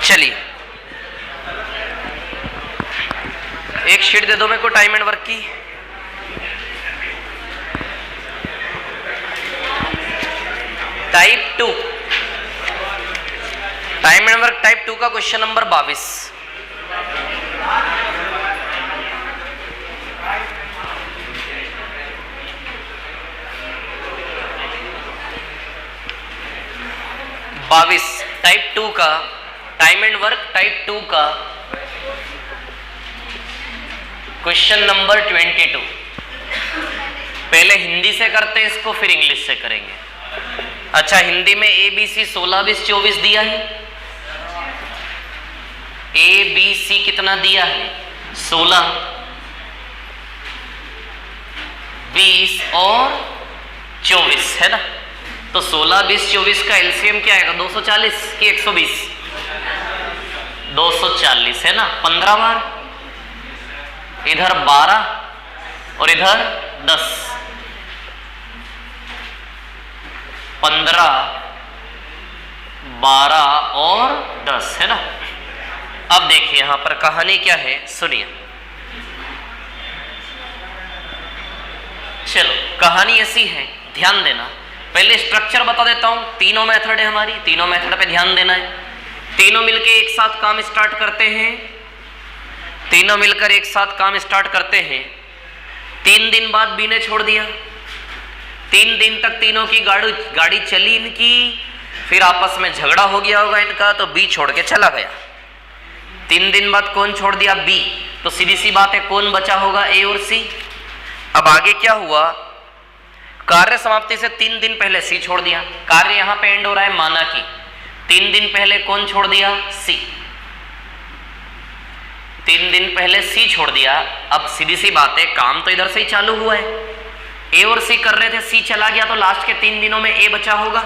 चलिए एक शीट दे दो मेरे को टाइम एंड वर्क की। Type 2 time and work type 2 का क्वेश्चन नंबर 22। टाइप 2 का टाइम एंड वर्क टाइप 2 का क्वेश्चन नंबर 22। पहले हिंदी से करते हैं इसको, फिर इंग्लिश से करेंगे। अच्छा, हिंदी में ABC 16, 20, 24 दिया है। ABC कितना दिया है? 16, 20 और 24 है ना। तो 16, 20, 24 का एलसीएम क्या आएगा? 240 कि 120? 240 है ना। 15 बार, इधर 12 और इधर 10। 15, 12 और 10 है ना। अब देखिए यहां पर कहानी क्या है, सुनिए। चलो कहानी ऐसी है, ध्यान देना। पहले स्ट्रक्चर बता देता हूं। तीनों मेथड है हमारी, तीनों मेथड पे ध्यान देना है। तीनों मिलकर एक साथ काम स्टार्ट करते हैं। तीनों मिलकर एक साथ काम स्टार्ट करते हैं। 3 दिन बाद बी ने छोड़ दिया। 3 दिन तक तीनों की गाड़ी चली इनकी, फिर आपस में झगड़ा हो गया होगा इनका, तो बी छोड़ के चला गया। 3 दिन बाद कौन छोड़ दिया? बी। तो सीधी सी बात है, कौन बचा होगा? ए और सी। अब आगे क्या हुआ? कार्य समाप्ति से 3 दिन पहले सी छोड़ दिया। कार्य यहां पे एंड हो रहा है, माना कि 3 दिन पहले कौन छोड़ दिया? सी। 3 दिन पहले सी छोड़ दिया। अब सीधी सी बात है, काम तो इधर से ही चालू हुआ है। ए और सी कर रहे थे, सी चला गया, तो लास्ट के 3 दिनों में ए बचा होगा।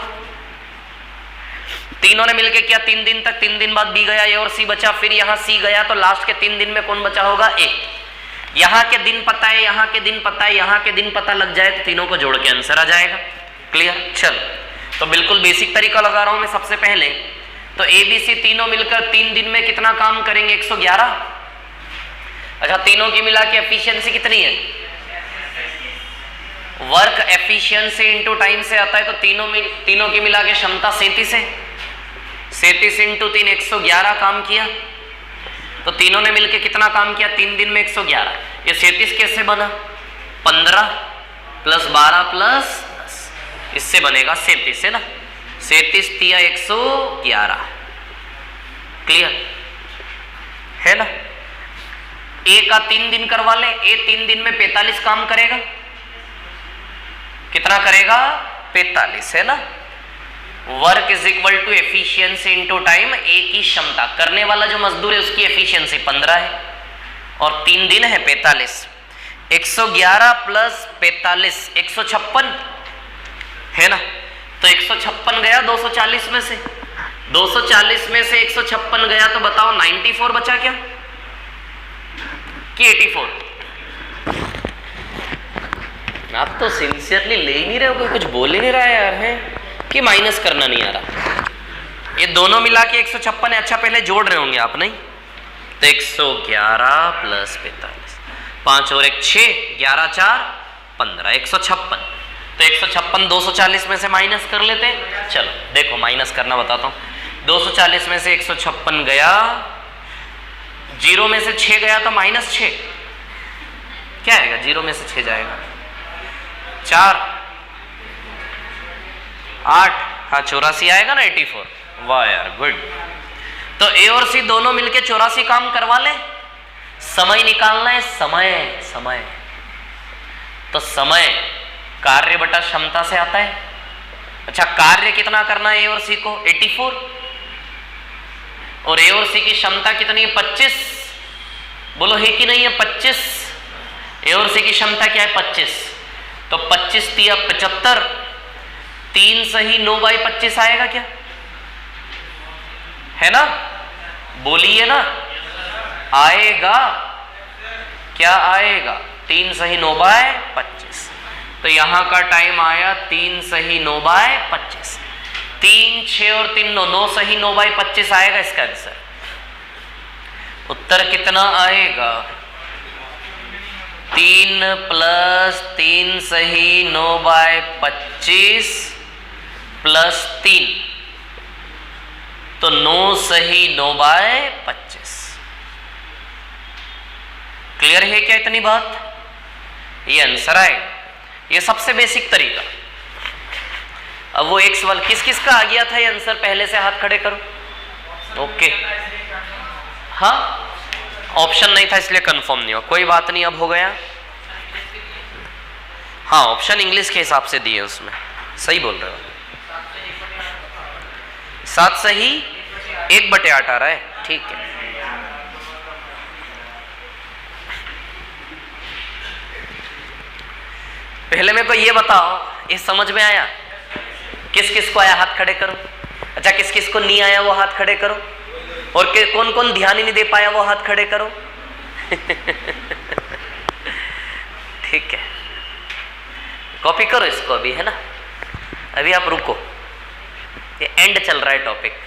तीनों ने मिलके किया 3 दिन तक। 3 दिन बाद बी गया, ए और सी बचा, फिर यहां सी गया, तो लास्ट के 3 दिन में कौन बचा होगा? ए। यहां के दिन पता है, यहां के दिन पता है, यहां के दिन पता लग जाए तो तीनों को जोड़ के आंसर आ जाएगा। क्लियर? चल, तो बिल्कुल बेसिक तरीका लगा रहा हूं मैं सबसे पहले। तो ए बी सी तीनों मिलकर 3 दिन में कितना काम करेंगे? 111। अच्छा, तीनों की मिला के एफिशिएंसी कितनी है? वर्क एफिशिएंसी इनटू टाइम से आता है, तो तीनों की मिला के क्षमता 37 है। 37 इंटू 3 111 काम किया। तो तीनों ने मिलके कितना काम किया? 3 दिन में 111। ये 37 कैसे बना? 15 प्लस 12 प्लस 10, इससे बनेगा 37 है ना। 37 तिया 111। क्लियर है ना। ए का 3 दिन करवा ले। ए 3 दिन में 45 काम करेगा। कितना करेगा? 45 है ना। Work is equal to efficiency into time. A की क्षमता, करने वाला जो मजदूर है उसकी एफिशिएंसी 15 है और 3 दिन है 45। 111 प्लस 45 156 है ना। तो 156 गया 240 में से। 240 में से 156 गया, तो बताओ 94 बचा क्या कि 84? आप तो सिंसियरली ले ही नहीं रहे हो, कोई कुछ बोल ही नहीं रहा है यार, है कि माइनस करना नहीं आ रहा। ये दोनों मिला के 156 है। अच्छा, पहले जोड़ रहे होंगे आप, नहीं? तो 111 प्लस 45, 5 और 1 6, 11 4 15, 156। तो 156 240 में से माइनस कर लेते हैं। चलो देखो, माइनस करना बताता हूं। 240 में से 156 गया, 0 में से 6 गया, तो -6 क्या आएगा? 0 में से 6 जाएगा 4, 8, हाँ 84 आएगा ना, 84। वाह यार, गुड। तो ए और सी दोनों मिलके 84 काम करवा ले। समय निकालना है, समय। तो समय कार्य बटा क्षमता से आता है। अच्छा, कार्य कितना करना है ए और सी को? 84। और ए और सी की क्षमता कितनी है? 25। बोलो है कि नहीं है? 25। ए और सी की क्षमता क्या है? 25। तो 25 तिया 75, 3 सही 9 बाई 25 आएगा क्या? है ना? बोलिए ना, आएगा क्या? आएगा 3 सही 9 बाय 25। तो यहां का टाइम आया 3 सही 9 बाय 25। 3 6 और 3 9, 9 सही 9 बाई 25 आएगा इसका आंसर। उत्तर कितना आएगा? 3 + 3 सही 9/25 + 3 तो 9 सही 9/25। क्लियर है क्या इतनी बात? ये आंसर आए। ये सबसे बेसिक तरीका। अब वो एक सवाल किस किस का आ गया था ये आंसर, पहले से हाथ खड़े करो। ओके, हाँ ऑप्शन नहीं था इसलिए कंफर्म नहीं हुआ, कोई बात नहीं, अब हो गया। हाँ ऑप्शन इंग्लिश के हिसाब से दिए उसमें, सही बोल रहे हो। 7 सही 1/8 आ रहा है, ठीक है। पहले मेरे को ये बताओ, ये समझ में आया? किस किस को आया हाथ खड़े करो। अच्छा, किस किस को नहीं आया वो हाथ खड़े करो। और कौन कौन ध्यान ही नहीं दे पाया वो हाथ खड़े करो। ठीक है, कॉपी करो इसको अभी, है ना। अभी आप रुको, ये एंड चल रहा है टॉपिक।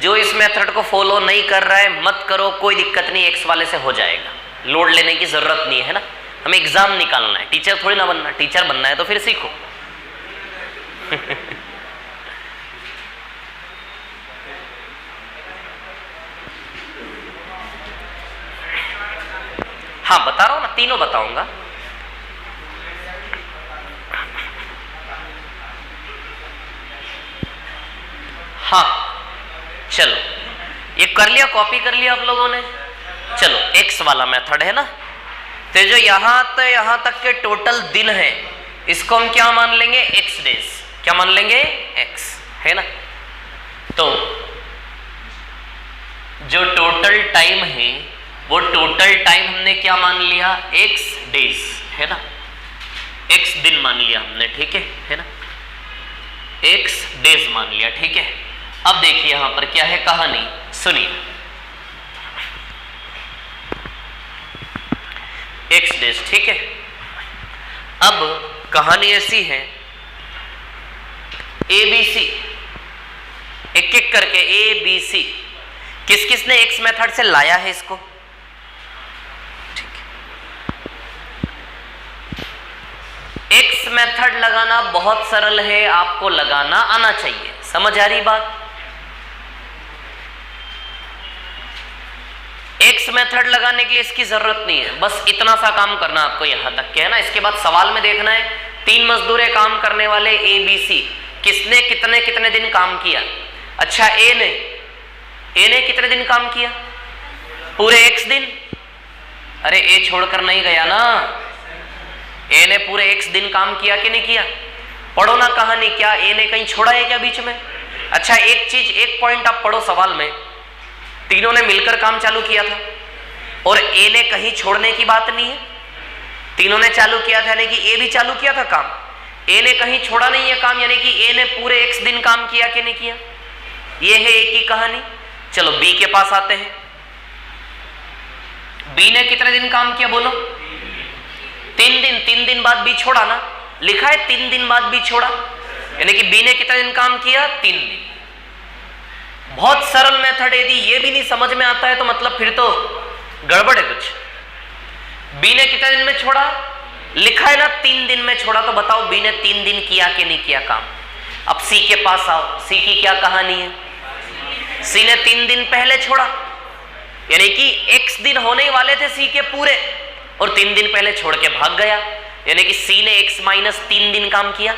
जो इस मेथड को फॉलो नहीं कर रहा है मत करो, कोई दिक्कत नहीं, एक्स वाले से हो जाएगा, लोड लेने की जरूरत नहीं है ना। हमें एग्जाम निकालना है, टीचर थोड़ी ना बनना। टीचर बनना है तो फिर सीखो। हाँ बता रहा हूं ना, तीनों बताऊंगा। हाँ चलो, ये कर लिया, कॉपी कर लिया आप लोगों ने। चलो एक्स वाला मेथड है ना, तो जो यहां तक के टोटल दिन है इसको हम क्या मान लेंगे? X days. क्या मान लेंगे? एक्स, है ना। तो जो टोटल टाइम है वो टोटल टाइम हमने क्या मान लिया? एक्स डेज, है ना। एक्स दिन मान लिया हमने, ठीक है ना। एक्स डेज मान लिया, ठीक है। अब देखिए यहां पर क्या है कहानी, सुनिए। एक्स डेज, ठीक है। अब कहानी ऐसी है, ए बी सी, एक एक करके ए बी सी, किस किस ने एक्स मेथड से लाया है इसको? ठीक है। एक्स मेथड लगाना बहुत सरल है, आपको लगाना आना चाहिए। समझ आ रही बात? एक्स मेथड लगाने के लिए इसकी जरूरत नहीं है, बस इतना सा काम करना आपको यहां तक के, है ना। इसके बाद सवाल में देखना है 3 मजदूर काम करने वाले ए बी सी, किसने कितने कितने दिन काम किया? अच्छा ए ने कितने दिन काम किया? पूरे एक्स दिन। अरे ए छोड़कर नहीं गया ना, ए ने पूरे एक्स दिन काम किया कि नहीं किया? पढ़ो ना कहानी, क्या ए ने कहीं छोड़ा है क्या बीच में? अच्छा एक चीज, एक पॉइंट आप पढ़ो सवाल में, तीनों ने मिलकर काम चालू किया था और ए ने कहीं छोड़ने की बात नहीं है। तीनों ने चालू किया था, यानी कि ए भी चालू किया था काम। ए ने कहीं छोड़ा नहीं है काम, यानी कि ए ने पूरे एक्स दिन काम किया कि नहीं किया? ये है ए की कहानी। चलो बी के पास आते हैं। बी ने कितने दिन काम किया बोलो? 3 दिन। 3 दिन बाद बी छोड़ा ना, लिखा है 3 दिन बाद बी छोड़ा, यानी कि बी ने कितने दिन काम किया? 3 दिन। बहुत सरल मेथड है, यदि ये भी नहीं समझ में आता है तो मतलब फिर तो गड़बड़ है कुछ। बी ने कितने दिन में छोड़ा? लिखा है ना 3 दिन में छोड़ा, तो बताओ बी ने 3 दिन किया कि नहीं किया काम? अब सी के पास आओ, सी की क्या कहानी है? सी ने 3 दिन पहले छोड़ा, यानी कि x दिन होने वाले थे सी के पूरे, और 3 दिन पहले छोड़ के भाग गया, यानी कि सी ने x - 3 दिन काम किया।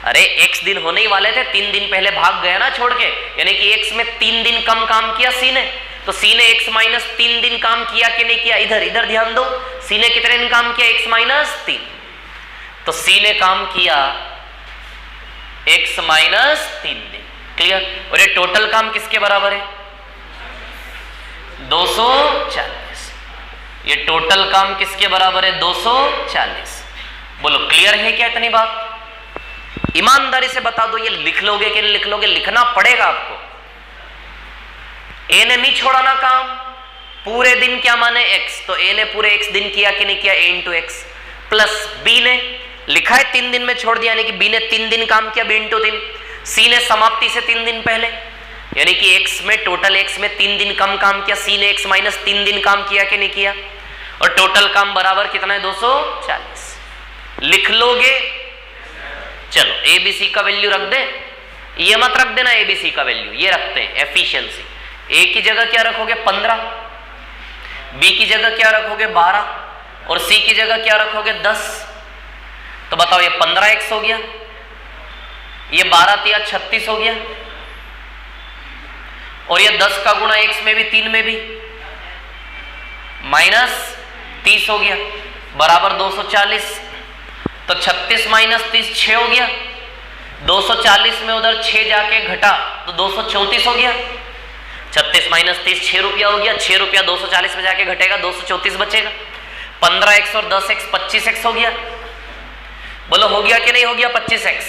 अरे x दिन होने ही वाले थे, 3 दिन पहले भाग गया ना छोड़ के, यानी कि x में 3 दिन कम काम किया c ने, तो c ने x माइनस 3 दिन काम किया कि नहीं किया? इधर इधर ध्यान दो, c ने कितने दिन काम किया? x minus 3। तो c ने काम किया x माइनस 3 दिन। क्लियर? और ये टोटल काम किसके बराबर है? 240। ये टोटल काम किसके बराबर है? 240। बोलो क्लियर है क्या इतनी बात? ईमानदारी से बता दो, ये लिख लोगे कि नहीं लिख लोगे? लिखना पड़ेगा आपको। ए ने नहीं छोड़ा ना काम, पूरे दिन क्या माने x, तो ए ने पूरे x दिन किया कि नहीं किया? a into x. Plus b ने लिखा है 3 दिन में छोड़ दिया, यानी कि बी ने 3 दिन काम किया, b इंटू 3। सी ने समाप्ति से 3 दिन पहले, यानी कि x में टोटल x में 3 दिन कम काम किया, सी ने x माइनस 3 दिन काम किया कि नहीं किया? और टोटल काम बराबर कितना है? 240। लिख लोगे? चलो ए बी सी का वैल्यू रख दे, ये मत रख देना ए बी सी का वैल्यू, ये रखते हैं एफिशिएंसी। ए की जगह क्या रखोगे? 15, बी की जगह क्या रखोगे? 12, और सी की जगह क्या रखोगे? 10। तो बताओ ये 15x हो गया, ये 12 तिया 36 हो गया, और ये 10 का गुणा x में भी 3 में भी माइनस 30 हो गया, बराबर 240। तो 36 माइनस 30 6 हो गया, 240 में उधर 6 जाके घटा तो 234 हो गया। 36 माइनस 30 6 रुपया हो गया, 6 रुपया 240 में जाके घटेगा, 234 बचेगा। 15x और 10x 25x हो गया। बोलो हो गया कि नहीं हो गया? 25x।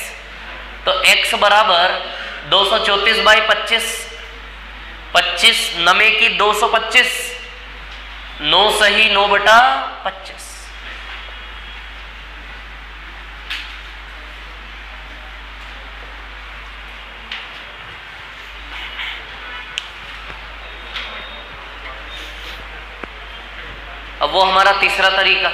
तो x बराबर 234 बाई 25, 25 नमे की 225, 9 सही 9 बटा 25। अब वो हमारा तीसरा तरीका,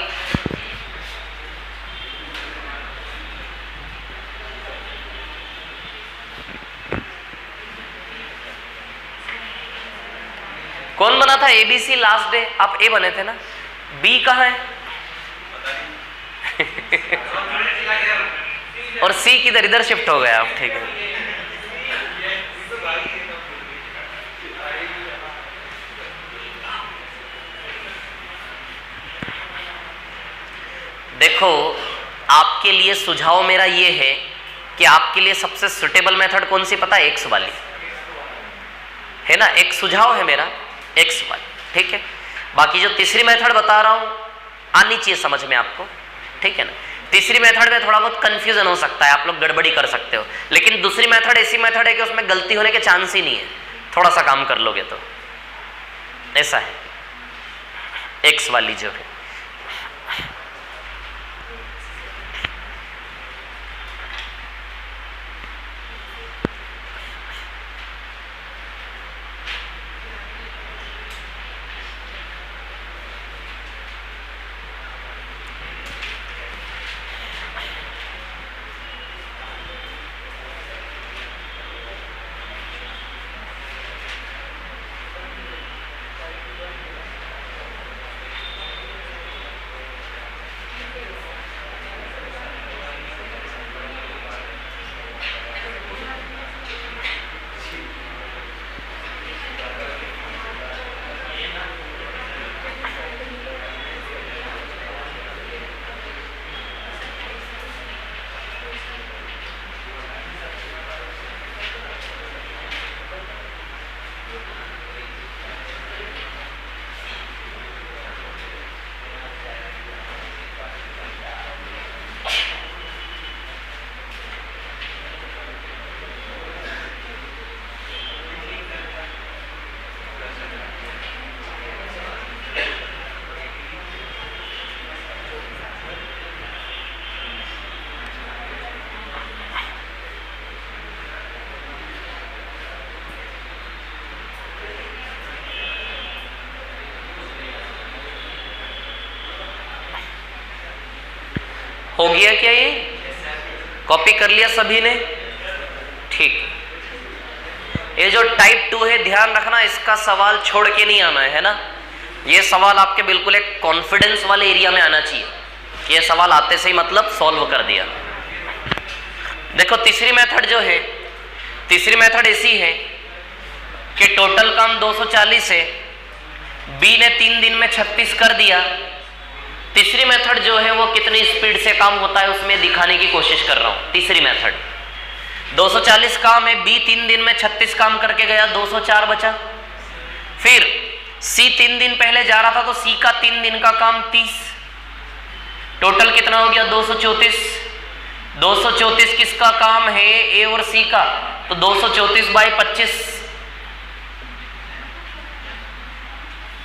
कौन बना था? एबीसी लास्ट डे, आप ए बने थे ना, बी कहाँ है? और सी किधर? इधर शिफ्ट हो गया आप। ठीक है, देखो आपके लिए सुझाव मेरा ये है कि आपके लिए सबसे सुटेबल मेथड कौन सी पता है? एक्स वाली है ना, एक सुझाव है मेरा एक्स वाली। ठीक है, बाकी जो तीसरी मेथड बता रहा हूं आनी चाहिए समझ में आपको। ठीक है ना, तीसरी मेथड में थोड़ा बहुत कंफ्यूजन हो सकता है, आप लोग गड़बड़ी कर सकते हो, लेकिन दूसरी मेथड ऐसी मेथड है कि उसमें गलती होने के चांस ही नहीं है, थोड़ा सा काम कर लोगे तो। ऐसा है एक्स वाली जो है। हो गया क्या? ये कॉपी कर लिया सभी ने? ठीक। ये जो टाइप 2 है ध्यान रखना, इसका सवाल छोड़ के नहीं आना है ना। ये सवाल आपके बिल्कुल एक कॉन्फिडेंस वाले एरिया में आना चाहिए कि ये सवाल आते से ही मतलब सॉल्व कर दिया। देखो तीसरी मेथड जो है, तीसरी मेथड ऐसी है कि टोटल काम 240 है, बी ने 3 दिन में 36 कर दिया। तीसरी मेथड जो है वो कितनी स्पीड से काम होता है उसमें दिखाने की कोशिश कर रहा हूं। तीसरी मेथड 240 काम है, बी 3 दिन में 36 काम करके गया, 204 बचा। फिर सी 3 दिन पहले जा रहा था तो सी का 3 दिन का काम 30, टोटल कितना हो गया 234। 234 किसका काम है, ए और सी का, तो 234/25,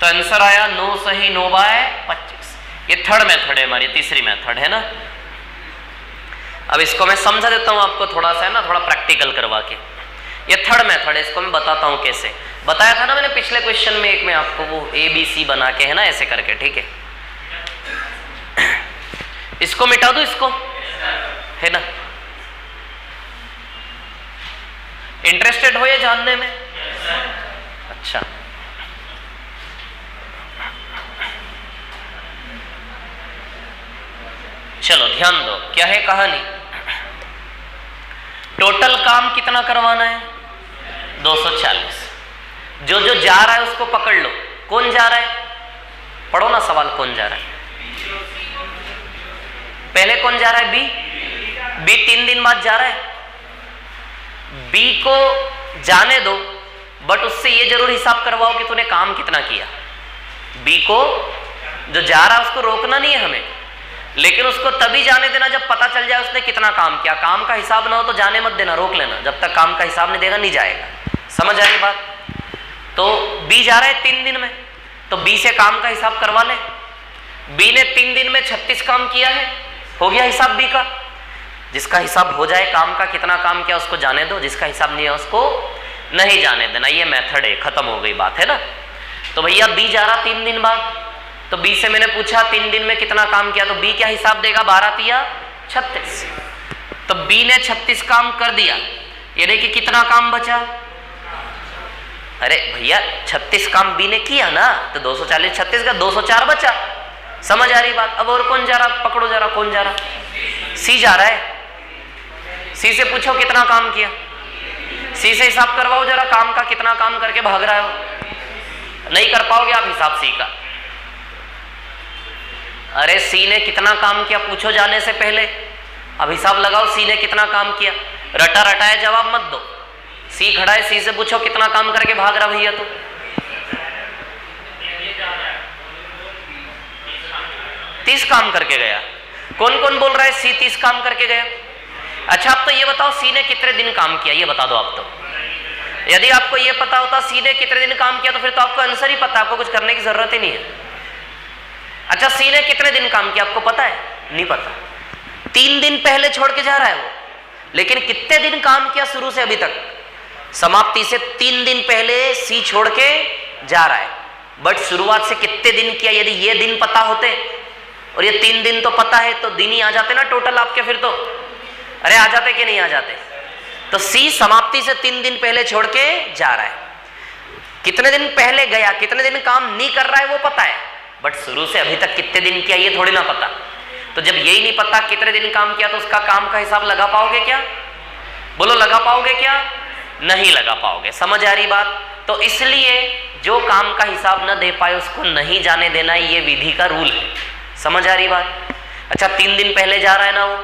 तो आंसर आया 9 सही 9/25। ये थर्ड मेथड है हमारी, तीसरी मेथड है ना। अब इसको मैं समझा देता हूं आपको थोड़ा सा, है ना, थोड़ा प्रैक्टिकल करवा के। ये थर्ड मेथड है, इसको मैं बताता हूं कैसे। बताया था ना मैंने पिछले क्वेश्चन में एक में आपको, वो ABC बना के, है ना, ऐसे करके, ठीक है। इसको मिटा दो, इसको, है ना। इंटरेस्टेड हो ये जानने में? अच्छा, चलो ध्यान दो, क्या है कहानी। टोटल काम कितना करवाना है 240। जो जो जा रहा है उसको पकड़ लो। कौन जा रहा है, पढ़ो ना सवाल, कौन जा रहा है। पहले कौन जा रहा है, बी 3 दिन बाद जा रहा है। बी को जाने दो, बट उससे ये जरूर हिसाब करवाओ कि तूने काम कितना किया। बी को जो जा रहा है उसको रोकना नहीं है हमें, लेकिन उसको तभी जाने देना जब पता चल जाए उसने कितना काम किया। काम का हिसाब ना हो तो जाने मत देना, रोक लेना। जब तक काम का हिसाब नहीं देगा नहीं जाएगा। समझ आ रही बात? तो बी जा रहा है 3 दिन में, तो बी से काम का हिसाब करवा ले। बी ने 3 दिन में 36 काम किया है, हो गया हिसाब बी का। जिसका हिसाब हो जाए काम का कितना काम किया उसको जाने दो, जिसका हिसाब नहीं है उसको नहीं जाने देना। ये मेथड है, खत्म हो गई बात, है ना। तो भैया बी जा रहा 3 दिन बाद, तो बी से मैंने पूछा 3 दिन में कितना काम किया, तो बी क्या हिसाब देगा, 12 या 36। तो बी ने 36 काम कर दिया, यानी कि कितना काम बचा। अरे भैया 36 काम बी ने किया ना, तो 240 36 का 204 बचा। समझ आ रही बात? अब और कौन जा रहा, पकड़ो जरा, कौन जा रहा, सी जा रहा है। सी से पूछो कितना काम किया, सी से हिसाब करवाओ जरा, काम का कितना काम करके भाग रहा हो। नहीं कर पाओगे आप हिसाब सी का। अरे सी ने कितना काम किया पूछो जाने से पहले, अब हिसाब लगाओ सी ने कितना काम किया। रटा रटाया जवाब मत दो। सी खड़ा है, सी से पूछो कितना काम करके भाग रहा भैया। तो 30 काम करके गया। कौन कौन बोल रहा है सी 30 काम करके गया? अच्छा आप तो ये बताओ सी ने कितने दिन काम किया, ये बता दो आप। तो यदि आपको ये पता होता सी ने कितने दिन काम किया तो फिर तो आपको आंसर ही पता, आपको कुछ करने की जरूरत ही नहीं है। अच्छा सी ने कितने दिन काम किया आपको पता है? नहीं पता। 3 दिन पहले छोड़ के जा रहा है वो, लेकिन कितने दिन काम किया शुरू से अभी तक? समाप्ति से 3 दिन पहले सी छोड़ के जा रहा है, बट शुरुआत से कितने दिन किया। यदि ये दिन पता होते और ये 3 दिन तो पता है तो दिन ही आ जाते ना टोटल आपके। फिर तो अरे आ जाते कि नहीं आ जाते? तो सी समाप्ति से 3 दिन पहले छोड़ के जा रहा है। कितने दिन पहले गया, कितने दिन काम नहीं कर रहा है वो पता है, बट शुरू से अभी तक कितने दिन किया ये थोड़ी ना पता। तो जब यही नहीं पता कितने दिन काम किया तो उसका काम का हिसाब लगा पाओगे क्या? बोलो लगा पाओगे क्या? नहीं लगा पाओगे। समझ आ रही बात? तो इसलिए जो काम का हिसाब न दे पाए उसको नहीं जाने देना, ये विधि का रूल है। समझ आ रही बात? अच्छा 3 दिन पहले जा रहा है ना वो,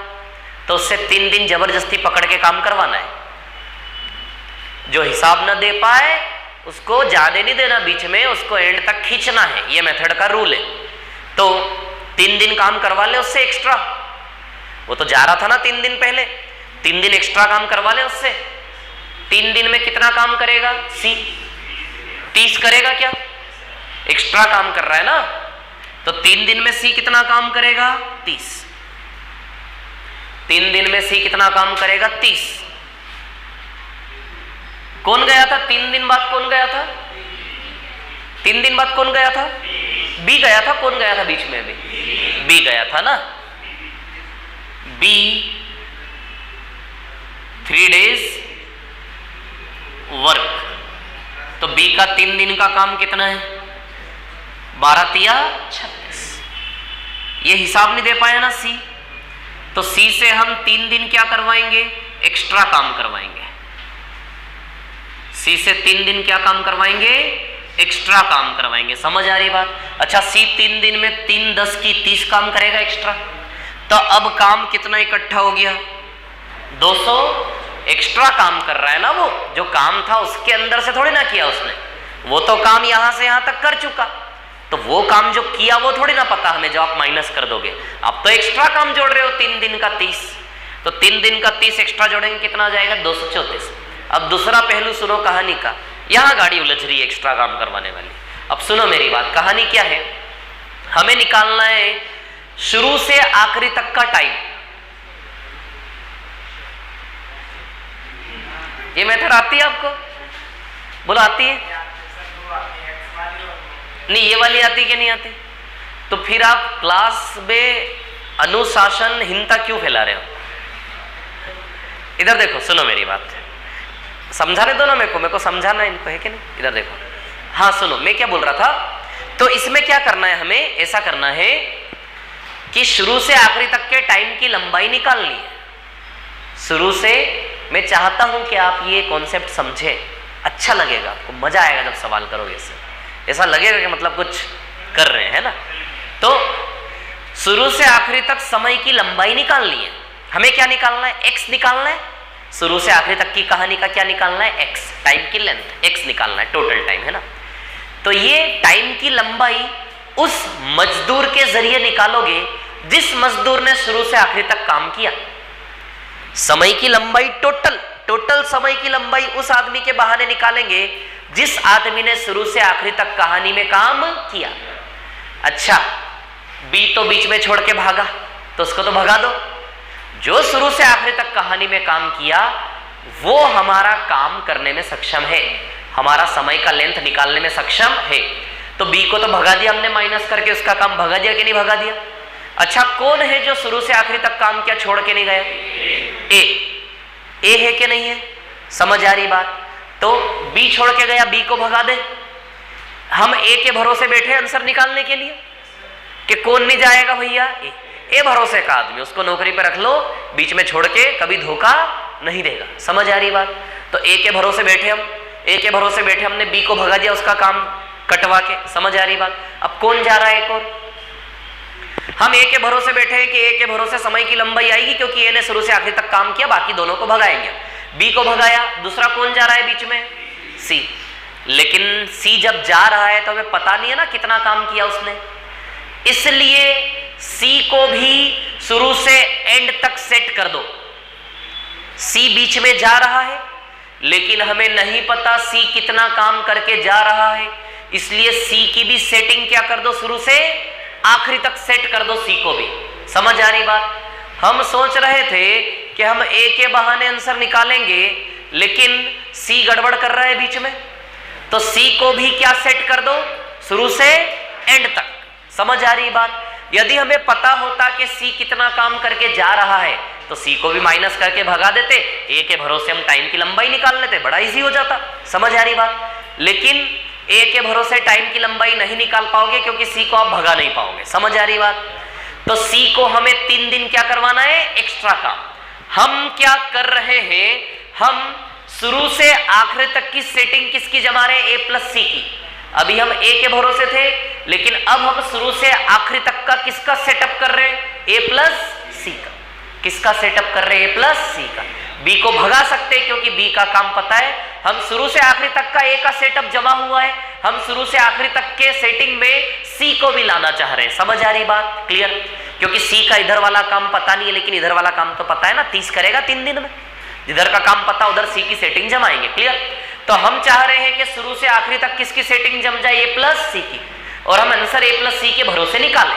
तो उससे 3 दिन जबरदस्ती पकड़ के काम करवाना है। जो हिसाब न दे पाए उसको जाने नहीं देना बीच में, उसको एंड तक खींचना है। ये मेथड का रूल है। तो 3 दिन काम करवा ले उससे एक्स्ट्रा, वो तो जा रहा था ना 3 दिन पहले, 3 दिन एक्स्ट्रा काम करवा ले उससे। 3 दिन में कितना काम करेगा सी? 30 करेगा क्या? एक्स्ट्रा काम कर रहा है ना, तो 3 दिन में सी कितना काम करेगा? 30। 3 दिन में सी कितना काम करेगा? 30। कौन गया था 3 दिन बाद? कौन गया था 3 दिन बाद? कौन गया था? बी गया था। कौन गया था बीच में? अभी बी गया था ना। बी 3 डेज वर्क, तो बी का 3 दिन का काम कितना है? 12 या 36। ये हिसाब नहीं दे पाया ना सी, तो सी से हम 3 दिन क्या करवाएंगे? एक्स्ट्रा काम करवाएंगे। सी से 3 दिन क्या काम करवाएंगे? एक्स्ट्रा काम करवाएंगे। समझ आ रही बात? अच्छा, सी 3 दिन में 3 10 की 30 काम करेगा एक्स्ट्रा। तो अब काम कितना इकट्ठा हो गया? 200 एक्स्ट्रा काम कर रहा है ना। वो जो काम था उसके अंदर से थोड़ी ना किया उसने, वो तो काम यहां से यहां तक कर चुका। तो वो काम जो किया वो थोड़ी ना पता हमें, जो आप माइनस कर दोगे। अब तो एक्स्ट्रा काम जोड़ रहे हो 3 दिन का 30, तो 3 दिन का 30 एक्स्ट्रा जोड़ेंगे, कितना आ जाएगा? 234। अब दूसरा पहलू सुनो कहानी का। यहां गाड़ी उलझ रही है एक्स्ट्रा काम करवाने वाली। अब सुनो मेरी बात, कहानी क्या है? हमें निकालना है शुरू से आखिरी तक का टाइम। ये मेथड आती है आपको? बोलो आती है? नहीं, ये वाली आती कि नहीं आती? तो फिर आप क्लास में अनुशासनहीनता क्यों फैला रहे हो? इधर देखो, सुनो मेरी बात, समझाने दो ना मेरे को समझाना इनको है कि नहीं। इधर देखो, हाँ सुनो, मैं क्या बोल रहा था। तो इसमें क्या करना है, हमें ऐसा करना है कि शुरू से आखिरी तक के टाइम की लंबाई निकालनी है। शुरू से मैं चाहता हूं कि आप ये कॉन्सेप्ट समझे, अच्छा लगेगा आपको, मजा आएगा जब सवाल करोगे इससे। ऐसा लगेगा कि मतलब कुछ कर रहे हैं, है ना। तो शुरू से आखिरी तक समय की लंबाई निकालनी है। हमें क्या निकालना है? एक्स निकालना है। शुरू से आखिरी तक की कहानी का क्या निकालना है? एक्स, टाइम की लेंथ, एक्स निकालना है, टोटल टाइम, है ना। तो ये टाइम की लंबाई उस मजदूर के जरिए निकालोगे जिस मजदूर ने शुरू से आखिरी तक काम किया। समय की लंबाई टोटल समय की लंबाई उस आदमी के बहाने निकालेंगे जिस आदमी ने शुरू से आखिरी तक कहानी में काम किया। अच्छा, बी तो बीच में छोड़ के भागा, तो उसको तो भगा दो। जो शुरू से आखिरी तक कहानी में काम किया वो हमारा काम करने में सक्षम है, हमारा समय का लेंथ निकालने में सक्षम है। तो बी को तो भगा दिया हमने, माइनस करके उसका काम भगा दिया कि नहीं भगा दिया? अच्छा, कौन है जो शुरू से आखिरी तक काम किया छोड़ के नहीं गया? ए है कि नहीं है? समझ आ रही बात? तो बी छोड़ के गया, बी को भगा दे। हम ए के भरोसे बैठे आंसर निकालने के लिए कि कौन नहीं जाएगा भैया? ए भरोसे का आदमी, उसको नौकरी पे रख लो, बीच में छोड़ के कभी धोखा नहीं देगा। समझ आ रही बात? तो ए के भरोसे बैठे हम, ए के भरोसे बैठे, हमने बी को भगा दिया उसका काम कटवा के। समझ आ रही बात? अब कौन जा रहा है? एक और हम ए के भरोसे बैठे हैं कि ए के भरोसे समय की लंबाई आएगी क्योंकि ए ने शुरू से आखिरी तक काम किया, बाकी दोनों को भगाएंगे। बी को भगाया, दूसरा कौन जा रहा है बीच में? सी। लेकिन सी जब जा रहा है तो हमें पता नहीं है ना कितना काम किया उसने, इसलिए सी को भी शुरू से एंड तक सेट कर दो। सी बीच में जा रहा है लेकिन हमें नहीं पता सी कितना काम करके जा रहा है, इसलिए सी की भी सेटिंग क्या कर दो, शुरू से आखिरी तक सेट कर दो सी को भी। समझ आ रही बात? हम सोच रहे थे कि हम ए के बहाने आंसर निकालेंगे लेकिन सी गड़बड़ कर रहा है बीच में, तो सी को भी क्या सेट कर दो, शुरू से एंड तक। समझ आ रही बात? यदि हमें पता होता कि सी कितना काम करके जा रहा है तो सी को भी माइनस करके भगा देते, ए के भरोसे हम टाइम की लंबाई निकाल लेते, बड़ा इजी हो जाता। समझ आ रही बात? लेकिन ए के भरोसे टाइम की लंबाई नहीं निकाल पाओगे क्योंकि सी को आप भगा नहीं पाओगे। समझ आ रही बात? तो सी को हमें 3 दिन क्या करवाना है? एक्स्ट्रा काम। हम क्या कर रहे हैं, हम शुरू से आखिरी तक की सेटिंग किसकी जमा रहे हैं? ए प्लस सी की। अभी हम ए के भरोसे थे लेकिन अब हम शुरू से आखिरी तक का किसका सेटअप कर रहे हैं? ए प्लस सी का। किसका सेटअप कर रहे हैं? ए प्लस सी का। बी को भगा सकते हैं क्योंकि बी का काम पता है। हम शुरू से आखिरी तक का ए का सेटअप जमा हुआ है, हम शुरू से आखिरी तक के सेटिंग में सी को भी लाना चाह रहे हैं। समझ आ रही बात? क्लियर? क्योंकि सी का इधर वाला काम पता नहीं है लेकिन इधर वाला काम तो पता है ना, 30 करेगा 3 दिन में। जिधर का काम पता उधर सी की सेटिंग जमाएंगे। क्लियर? तो हम चाह रहे हैं कि शुरू से आखिरी तक किसकी सेटिंग जम जाए? ए प्लस सी की, और हम आंसर ए प्लस सी के भरोसे निकालें।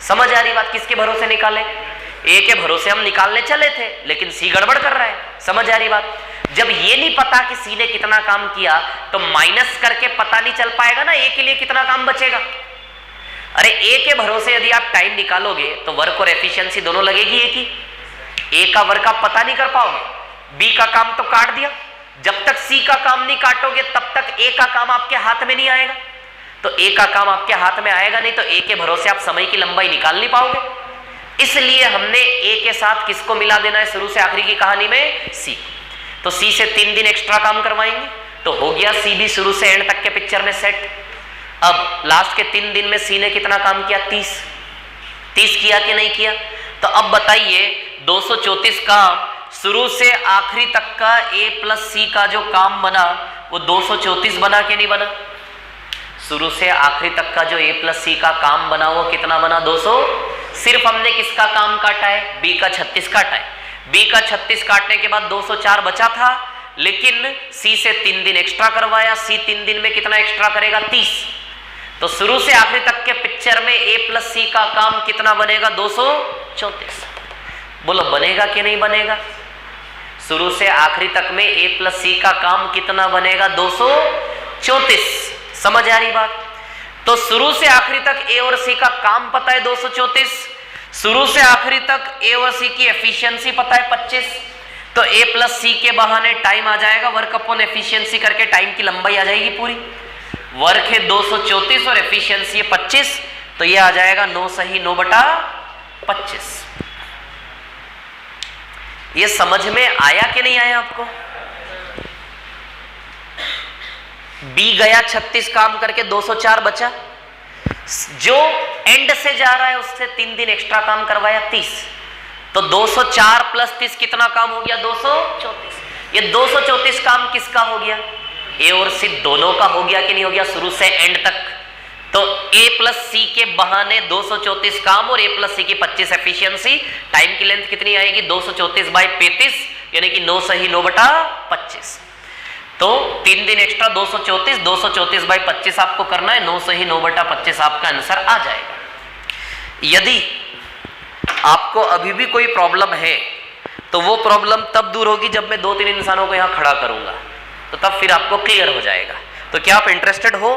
समझ आ रही बात? किसके भरोसे निकालें? ए के भरोसे हम निकालने चले थे लेकिन सी गड़बड़ कर रहा है। समझ आ रही बात? जब ये नहीं पता कि सी ने कितना काम किया तो माइनस करके पता नहीं चल पाएगा ना ए के लिए कितना काम बचेगा। अरे ए के भरोसे यदि आप टाइम निकालोगे तो वर्क और एफिशिएंसी दोनों लगेगी एक ही। ए का वर्क आप पता नहीं कर पाओगे, बी का काम तो काट दिया, जब तक सी का काम नहीं काटोगे तब तक ए का काम आपके हाथ में नहीं आएगा। तो ए का काम आपके हाथ में आएगा नहीं तो ए के भरोसे आप समय की लंबाई निकाल नहीं पाओगे। इसलिए हमने ए के साथ किसको मिला देना है शुरू से आखिरी की कहानी में? सी। तो सी से 3 दिन एक्स्ट्रा काम करवाएंगे तो हो गया सी भी शुरू से एंड तक के पिक्चर में सेट। अब लास्ट के 3 दिन में सी ने कितना काम किया? 30 किया कि नहीं किया? तो अब बताइए 234 काम शुरू से आखिरी तक का ए प्लस सी का जो काम बना वो 234 बना कि नहीं बना? शुरू से आखिरी तक का जो ए प्लस सी का काम बना वो कितना बना? 200। सिर्फ हमने किसका काम काटा है? बी का 36 काटा है। बी का 36 काटने के बाद 204 बचा था, लेकिन सी से 3 दिन एक्स्ट्रा करवाया। सी 3 दिन में कितना एक्स्ट्रा करेगा? 30। तो शुरू से आखिरी तक के पिक्चर में ए प्लस सी का काम कितना बनेगा? 234। बोलो बनेगा कि नहीं बनेगा? शुरू से आखिरी तक में ए प्लस सी का काम कितना बनेगा? 234। समझ आ रही बात? तो शुरू से आखिरी तक ए और सी का काम पता है 234, शुरू से आखिरी तक ए और सी की एफिशिएंसी पता है 25। तो ए प्लस सी के बहाने टाइम आ जाएगा, वर्क अपॉन एफिशिएंसी करके टाइम की लंबाई आ जाएगी पूरी। वर्क है 234 और एफिशिएंसी है 25, तो ये आ जाएगा 9 सही 9 बटा 25। ये समझ में आया कि नहीं आया आपको? बी गया 36 काम करके 204 बचा, जो एंड से जा रहा है उससे 3 दिन एक्स्ट्रा काम करवाया 30। तो 204 प्लस 30 कितना काम हो गया? 234। ये 234 काम किसका हो गया? ए और सी दोनों का हो गया कि नहीं हो गया? शुरू से एंड तक। तो ए प्लस सी के बहाने 234 काम और ए प्लस सी की 25 एफिशिएंसी। टाइम की लेंथ कितनी आएगी? 234 बाई 35 यानी कि 9 सही 9 बटा 25। तो 3 दिन एक्स्ट्रा 234, 234 बाई 25 आपको करना है, 9 सही 9 बटा 25 आपका आंसर आ जाएगा। यदि आपको अभी भी कोई प्रॉब्लम है तो वो प्रॉब्लम तब दूर होगी जब मैं 2-3 इंसानों को यहां खड़ा करूंगा, तो तब फिर आपको क्लियर हो जाएगा। तो क्या आप इंटरेस्टेड हो?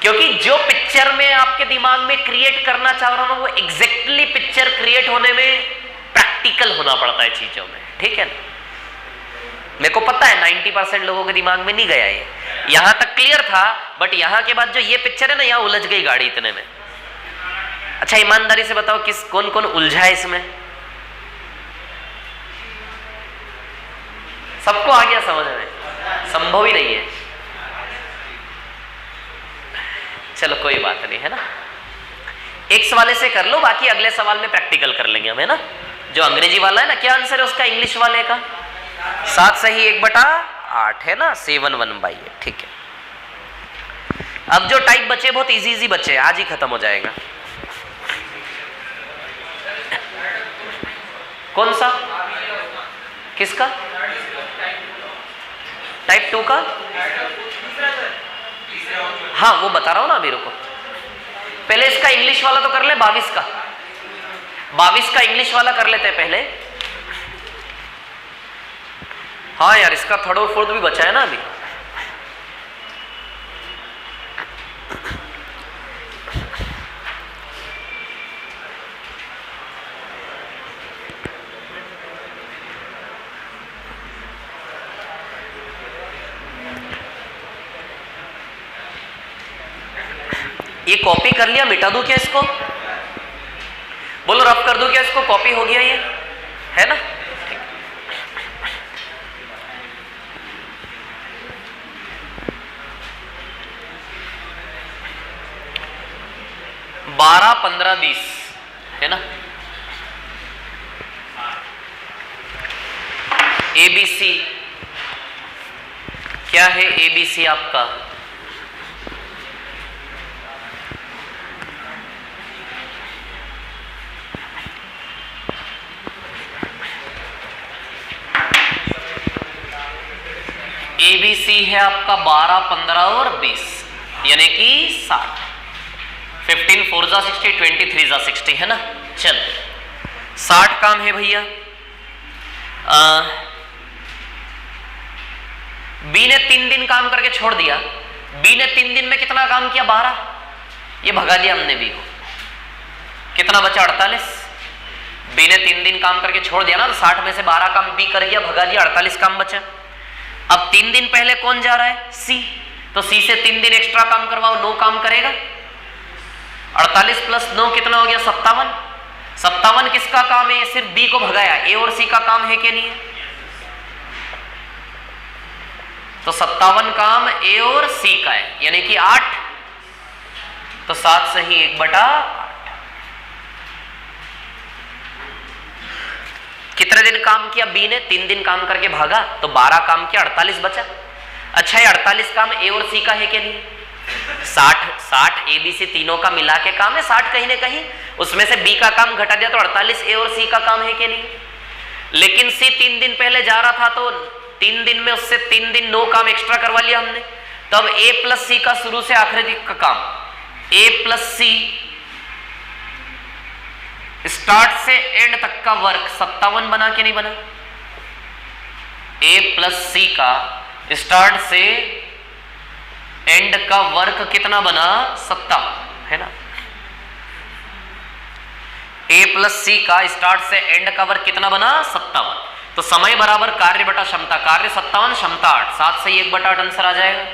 क्योंकि जो पिक्चर में आपके दिमाग में क्रिएट करना चाह रहा हूं वो एग्जैक्टली पिक्चर क्रिएट होने में प्रैक्टिकल होना पड़ता है चीजों में, ठीक है ना? मेरे को पता है 90% लोगों के दिमाग में नहीं गया ये। यहां तक क्लियर था, बट यहां के बाद जो ये पिक्चर है ना, यहां उलझ गई गाड़ी इतने में। अच्छा ईमानदारी से बताओ किस कौन कौन उलझा है इसमें? सबको आ गया समझ में? संभव ही नहीं है। चलो कोई बात नहीं है ना, एक सवाल से कर लो, बाकी अगले सवाल में प्रैक्टिकल कर लेंगे हम, है ना? जो अंग्रेजी वाला है ना, क्या आंसर है उसका इंग्लिश वाले का? 7 सही 1 बटा 8 है ना, 7/1/8, ठीक है। अब जो टाइप बचे बहुत इजी बचे, आज ही खत्म हो जाएगा। कौन सा? किसका? टाइप 2 का? हाँ वो बता रहा हूं ना मेरे को। पहले इसका इंग्लिश वाला तो कर ले, 22 का। 22 का इंग्लिश वाला कर लेते हैं पहले। हाँ यार इसका थर्ड और फोर्थ भी बचा है ना अभी। ये कॉपी कर लिया, मिटा दूं क्या इसको? बोलो रफ कर दूं क्या इसको? कॉपी हो गया ये, है ना? 12, 15, 20 है ना? ABC क्या है? ABC आपका ABC है आपका 12, 15 और 20 यानी कि 60। 15 4 जा 60, 23 जा 60 है ना? चल 60 काम है भैया। बी ने 3 दिन काम करके छोड़ दिया। बी ने 3 दिन में कितना काम किया? 12। ये भगा दिया हमने बी को। कितना बचा? 48। बी ने 3 दिन काम करके छोड़ दिया ना, तो 60 में से 12 काम बी कर दिया, भगा दिया, 48 काम बचा। अब 3 दिन पहले कौन जा रहा है? सी। तो सी से 3 दिन एक्स्ट्रा काम करवाओ, 9 काम करेगा। 48 प्लस 9 कितना हो गया? 57। 57 किसका काम है? सिर्फ बी को भगाया। ए और सी का काम है कि नहीं है? तो 57 काम ए और सी का है, यानी कि 8। तो 7 से ही 1/8। कितने दिन काम किया बी ने? 3 दिन काम करके भागा, तो 12 काम किया, 48 बचा। अच्छा, ये 48 काम ए और सी का है कि नहीं? 60 ए बी सी तीनों का मिला के काम है, 60 कहीं ना कहीं। उसमें से बी का काम घटा दिया तो 48 ए और सी का काम है कि नहीं? लेकिन सी 3 दिन पहले जा रहा था, तो 3 दिन में उससे 3 दिन 9 काम एक्स्ट्रा करवा लिया हमने। तो अब ए प्लस सी का शुरू से आखिरी तक का काम, ए प्लस सी स्टार्ट से एंड तक का वर्क 57 बना के नहीं बना? ए प्लस सी का स्टार्ट से एंड का वर्क कितना बना? 57, है ना? ए प्लस सी का स्टार्ट से एंड का वर्क कितना बना? 57। तो समय बराबर कार्य बटा क्षमता। कार्य 57, क्षमता 8। 7 से 1/8 आंसर आ जाएगा।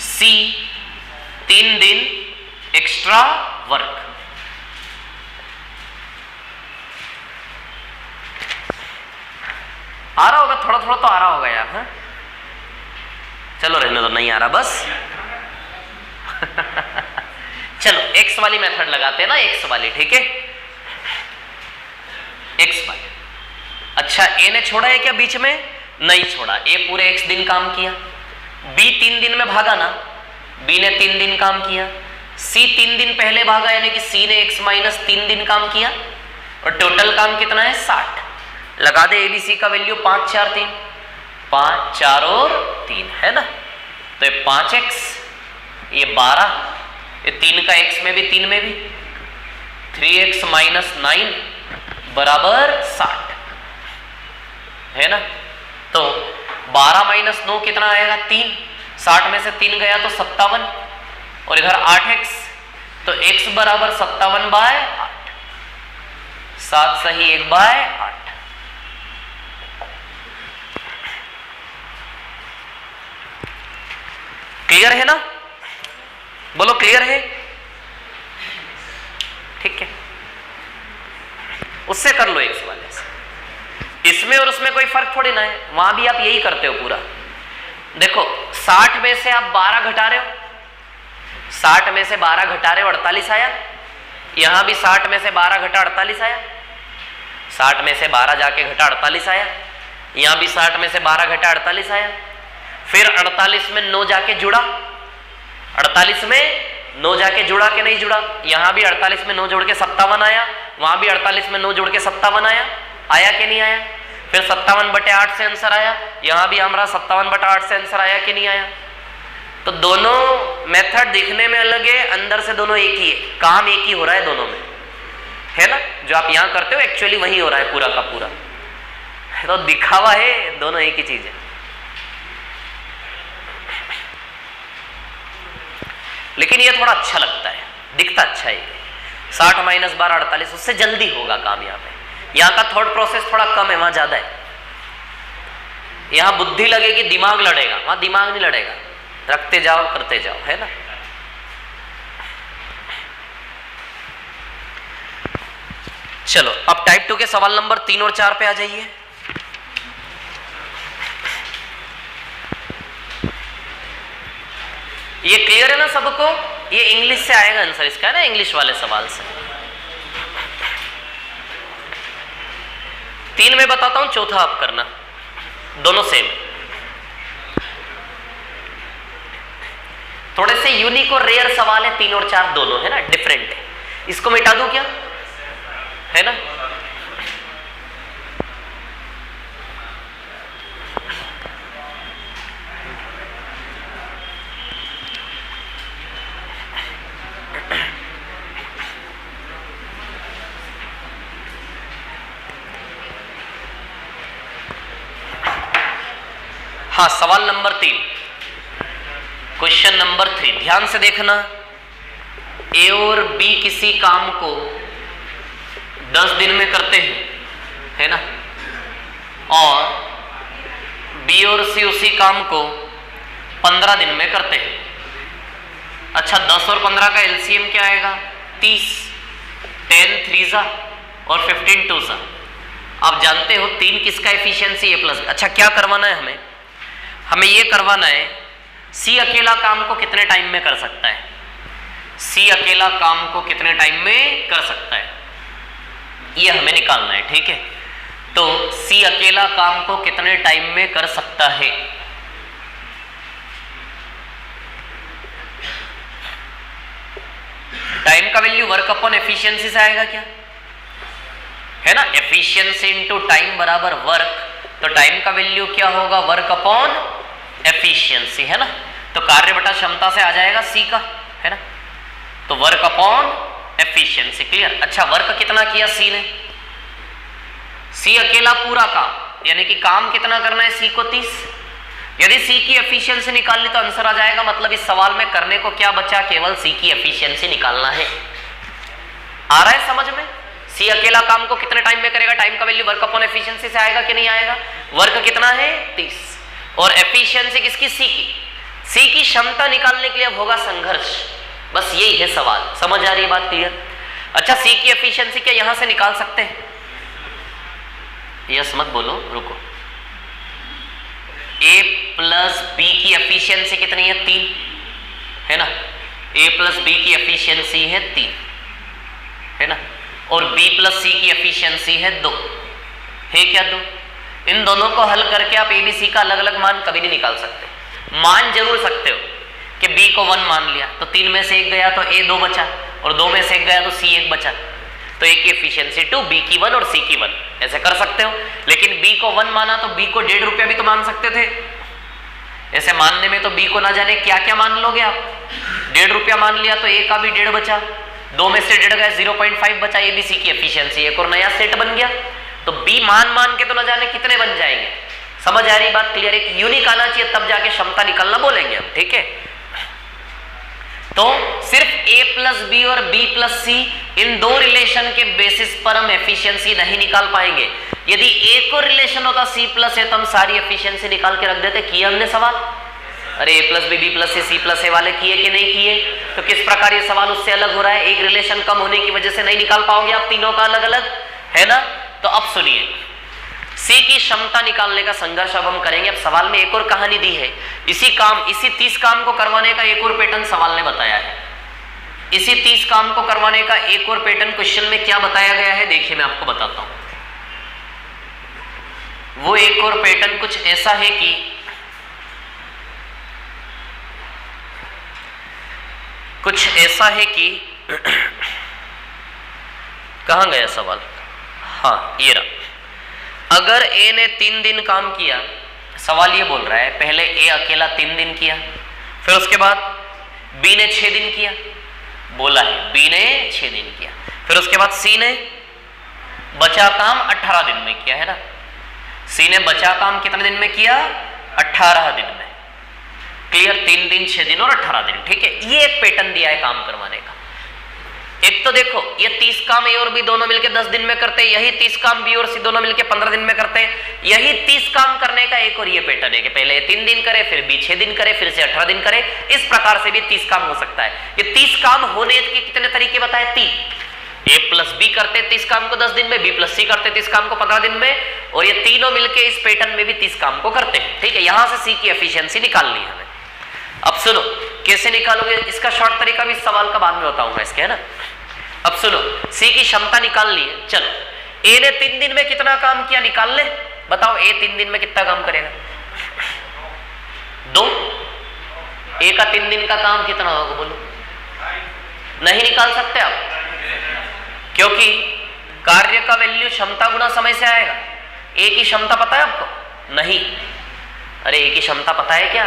सी 3 दिन एक्स्ट्रा वर्क। आ रहा होगा, थोड़ा थोड़ा तो आ रहा होगा यार। हाँ, चलो रहने दो, नहीं आ रहा बस। चलो एक्स वाली मेथड लगाते हैं ना, एक्स वाली, ठीक है? एक्स वाली। अच्छा, ए ने छोड़ा है क्या बीच में? नहीं छोड़ा। ए पूरे x दिन काम किया। बी 3 दिन में भागा ना, बी ने 3 दिन काम किया। सी 3 दिन पहले भागा, यानी कि सी ने x माइनस 3 दिन काम किया। और टोटल काम कितना है? 60। लगा दे एबीसी का वैल्यू 5 4 3, 5 4 और 3, है ना? तो ये 5x, ये 12, ये 3 का x में भी 3 में भी 3x माइनस 9 बराबर 60, है ना? तो 12 माइनस 9 कितना आएगा? 3। 60 में से 3 गया तो 57, और इधर 8x, तो x बराबर 57/8। 7 सही 1/8। क्लियर है ना? बोलो क्लियर है? ठीक है, उससे कर लो एक्स वाले से। इसमें और उसमें कोई फर्क थोड़ी ना है, वहां भी आप यही करते हो पूरा। देखो 60 में से आप 12 घटा रहे हो, 60 में से 12 घटा रहे हो 48 आया। यहां भी 60 में से 12 घटा 48 आया। 60 में से 12 जाके घटा 48 आया। यहां भी 60 में से 12 घटा 48 आया। फिर 48 में 9 जाके जुड़ा, 48 में 9 जाके जुड़ा कि नहीं जुड़ा? यहां भी 48 में 9 जोड़ के 57 आया। वहां भी 48 में 9 जोड़ के 57 आया। आया कि नहीं आया? फिर 57/8 से आंसर आया। यहां भी हमारा 57/8 से आंसर आया कि नहीं आया? तो दोनों मेथड दिखने में अलग है, अंदर से दोनों एक ही है, काम एक ही हो रहा है दोनों में, है ना? जो आप यहां करते हो एक्चुअली वही हो रहा है पूरा का पूरा। तो दिखावा है, दोनों एक ही चीज है। लेकिन ये थोड़ा अच्छा लगता है, दिखता अच्छा है। 60 माइनस 12 48, उससे जल्दी होगा काम। यहाँ पे यहाँ का थॉट प्रोसेस थोड़ा कम है, वहां ज्यादा है। यहाँ बुद्धि लगेगी, दिमाग लड़ेगा, वहां दिमाग नहीं लड़ेगा। रखते जाओ, करते जाओ, है ना? चलो अब टाइप 2 के सवाल नंबर 3 और 4 पे आ जाइए। ये क्लियर है ना सबको? ये इंग्लिश से आएगा आंसर इसका, है ना? इंग्लिश वाले सवाल से। 3 में बताता हूं, चौथा आप करना, दोनों सेम। थोड़े से यूनिक और रेयर सवाल है, 3 और 4 दोनों, है ना? डिफरेंट है। इसको मिटा दूं क्या, है ना? हाँ, सवाल नंबर 3, क्वेश्चन नंबर 3, ध्यान से देखना। ए और बी किसी काम को 10 दिन में करते हैं, है ना? और बी और सी उसी काम को 15 दिन में करते हैं। अच्छा 10 और 15 का एलसीएम क्या आएगा? 30। 10 3 और 15 2। आप जानते हो 3 किसका एफिशिएंसी? ए प्लस बी। अच्छा क्या करवाना है हमें? हमें ये करवाना है सी अकेला काम को कितने टाइम में कर सकता है? सी अकेला काम को कितने टाइम में कर सकता है, ये हमें निकालना है। ठीक है, तो सी अकेला काम को कितने टाइम में कर सकता है? टाइम का वैल्यू वर्क अपॉन एफिशिएंसी से आएगा क्या? है ना, एफिशिएंसी इनटू टाइम बराबर वर्क, तो टाइम का वैल्यू क्या होगा? वर्क अपॉन एफिशिएंसी, है ना। तो कार्य बटा क्षमता से आ जाएगा सी का, है ना, तो वर्क अपॉन एफिशिएंसी। क्लियर? अच्छा वर्क कितना किया सी ने? सी अकेला पूरा काम, यानी कि काम कितना करना है सी को? 30। यदि सी की एफिशिएंसी निकाल ली तो आंसर आ जाएगा, मतलब इस सवाल में करने को क्या बचा? केवल सी की एफिशिएंसी निकालना है। आ रहा है समझ में? सी अकेला काम को कितने टाइम में करेगा? टाइम का वैल्यू वर्क अपॉन एफिशिएंसी से आएगा कि नहीं आएगा? वर्क कितना है? 30 और एफिशिएंसी किसकी? सी की। सी की क्षमता निकालने के लिए अब होगा संघर्ष, बस यही है सवाल। समझ आ रही है बात? क्लियर? अच्छा सी की एफिशिएंसी क्या यहां से निकाल सकते हैं? यस मत बोलो, रुको। ए प्लस बी की एफिशिएंसी कितनी है? 3, है ना। ए प्लस बी की एफिशिएंसी है 3, है ना, और बी प्लस सी की एफिशिएंसी है 2, है क्या? 2। इन दोनों को हल करके आप ए बी सी का अलग अलग मान कभी नहीं निकाल सकते। मान जरूर सकते हो कि बी को 1 मान लिया तो 3 में से 1 गया तो ए 2 बचा, और 2 में से 1 गया तो सी 1 बचा, तो ए की एफिशिएंसी 2, बी की 1 और सी की 1, ऐसे कर सकते हो। लेकिन बी को 1 माना तो बी को 1.5 रुपया भी तो मान सकते थे। ऐसे मानने में तो बी को ना जाने क्या क्या मान लोगे आप। 1.5 रुपया मान लिया तो ए का भी 1.5 बचा, 2 में से 1.5 गया 0.5 बचा, ये भी सी की एफिशिएंसी, एक और नया सेट बन गया। तो बी मान मान के तो ना जाने कितने बन जाएंगे। समझ आ रही बात? क्लियर? एक यूनिक आना चाहिए तब जाके क्षमता निकालना बोलेंगे हम। ठीक है, तो सिर्फ ए प्लस बी और बी प्लस सी इन दो रिलेशन के बेसिस पर हम एफिशिएंसी नहीं निकाल पाएंगे। यदि एक और रिलेशन होता सी प्लस ए तो हम सारी एफिशिएंसी निकाल के रख देते। किए हमने सवाल? अरे A plus B, B plus C plus A वाले किए कि नहीं किए? तो किस प्रकार ये सवाल उससे अलग हो रहा है? एक रिलेशन कम होने की वजह से नहीं निकाल पाओगे आप तीनों का अलग अलग, है ना। तो अब सुनिए, सी की क्षमता निकालने का संघर्ष अब हम करेंगे। अब सवाल में एक और कहानी दी है, इसी 30 काम को करवाने का एक और पैटर्न सवाल ने बताया है। इसी 30 काम को करवाने का एक और पैटर्न क्वेश्चन में क्या बताया गया है, देखिए मैं आपको बताता हूं। वो एक और पैटर्न कुछ ऐसा है कि कहां गया सवाल? हाँ ये रहा। अगर ए ने 3 दिन काम किया, सवाल ये बोल रहा है पहले ए अकेला 3 दिन किया, फिर उसके बाद बी ने 6 दिन किया, बोला है बी ने 6 दिन किया, फिर उसके बाद सी ने बचा काम 18 दिन में किया, है ना। सी ने बचा काम कितने दिन में किया? 18 दिन में। क्लियर? 3 दिन 6 दिन और 18 दिन। ठीक है, ये एक पैटर्न दिया है काम करवाने का। एक तो देखो ये 30 काम ए और बी दोनों मिलकर 10 दिन में करते हैं, यही 30 काम बी और सी दोनों मिलकर 15 दिन में करते हैं। यही 30 काम करने का एक और ये पैटर्न है कि पहले 3 दिन करे, फिर बी 6 दिन करे, फिर से 18 दिन करे। इस प्रकार से भी 30 काम हो सकता है। ये 30 काम होने के कितने तरीके बताए? 3। ए प्लस बी करते 30 काम को 10 दिन में, बी प्लस सी करते 30 काम को 15 दिन में, और ये तीनों मिलकर इस पैटर्न में भी 30 काम को करते हैं। ठीक है, यहां से सी की एफिशिएंसी निकालनी है हमें। अब सुनो कैसे निकालोगे, इसका शॉर्ट तरीका भी इस सवाल का बाद में बताऊंगा इसके, है ना। अब सुनो, सी की क्षमता निकाल ली है। चलो ए ने 3 दिन में कितना काम किया निकाल ले। बताओ ए 3 दिन में कितना काम करेगा? 2। ए का 3 दिन का काम कितना होगा बोलो? नहीं निकाल सकते आप, क्योंकि कार्य का वैल्यू क्षमता गुना समय से आएगा। ए की क्षमता पता है आपको? नहीं। अरे ए की क्षमता पता है क्या?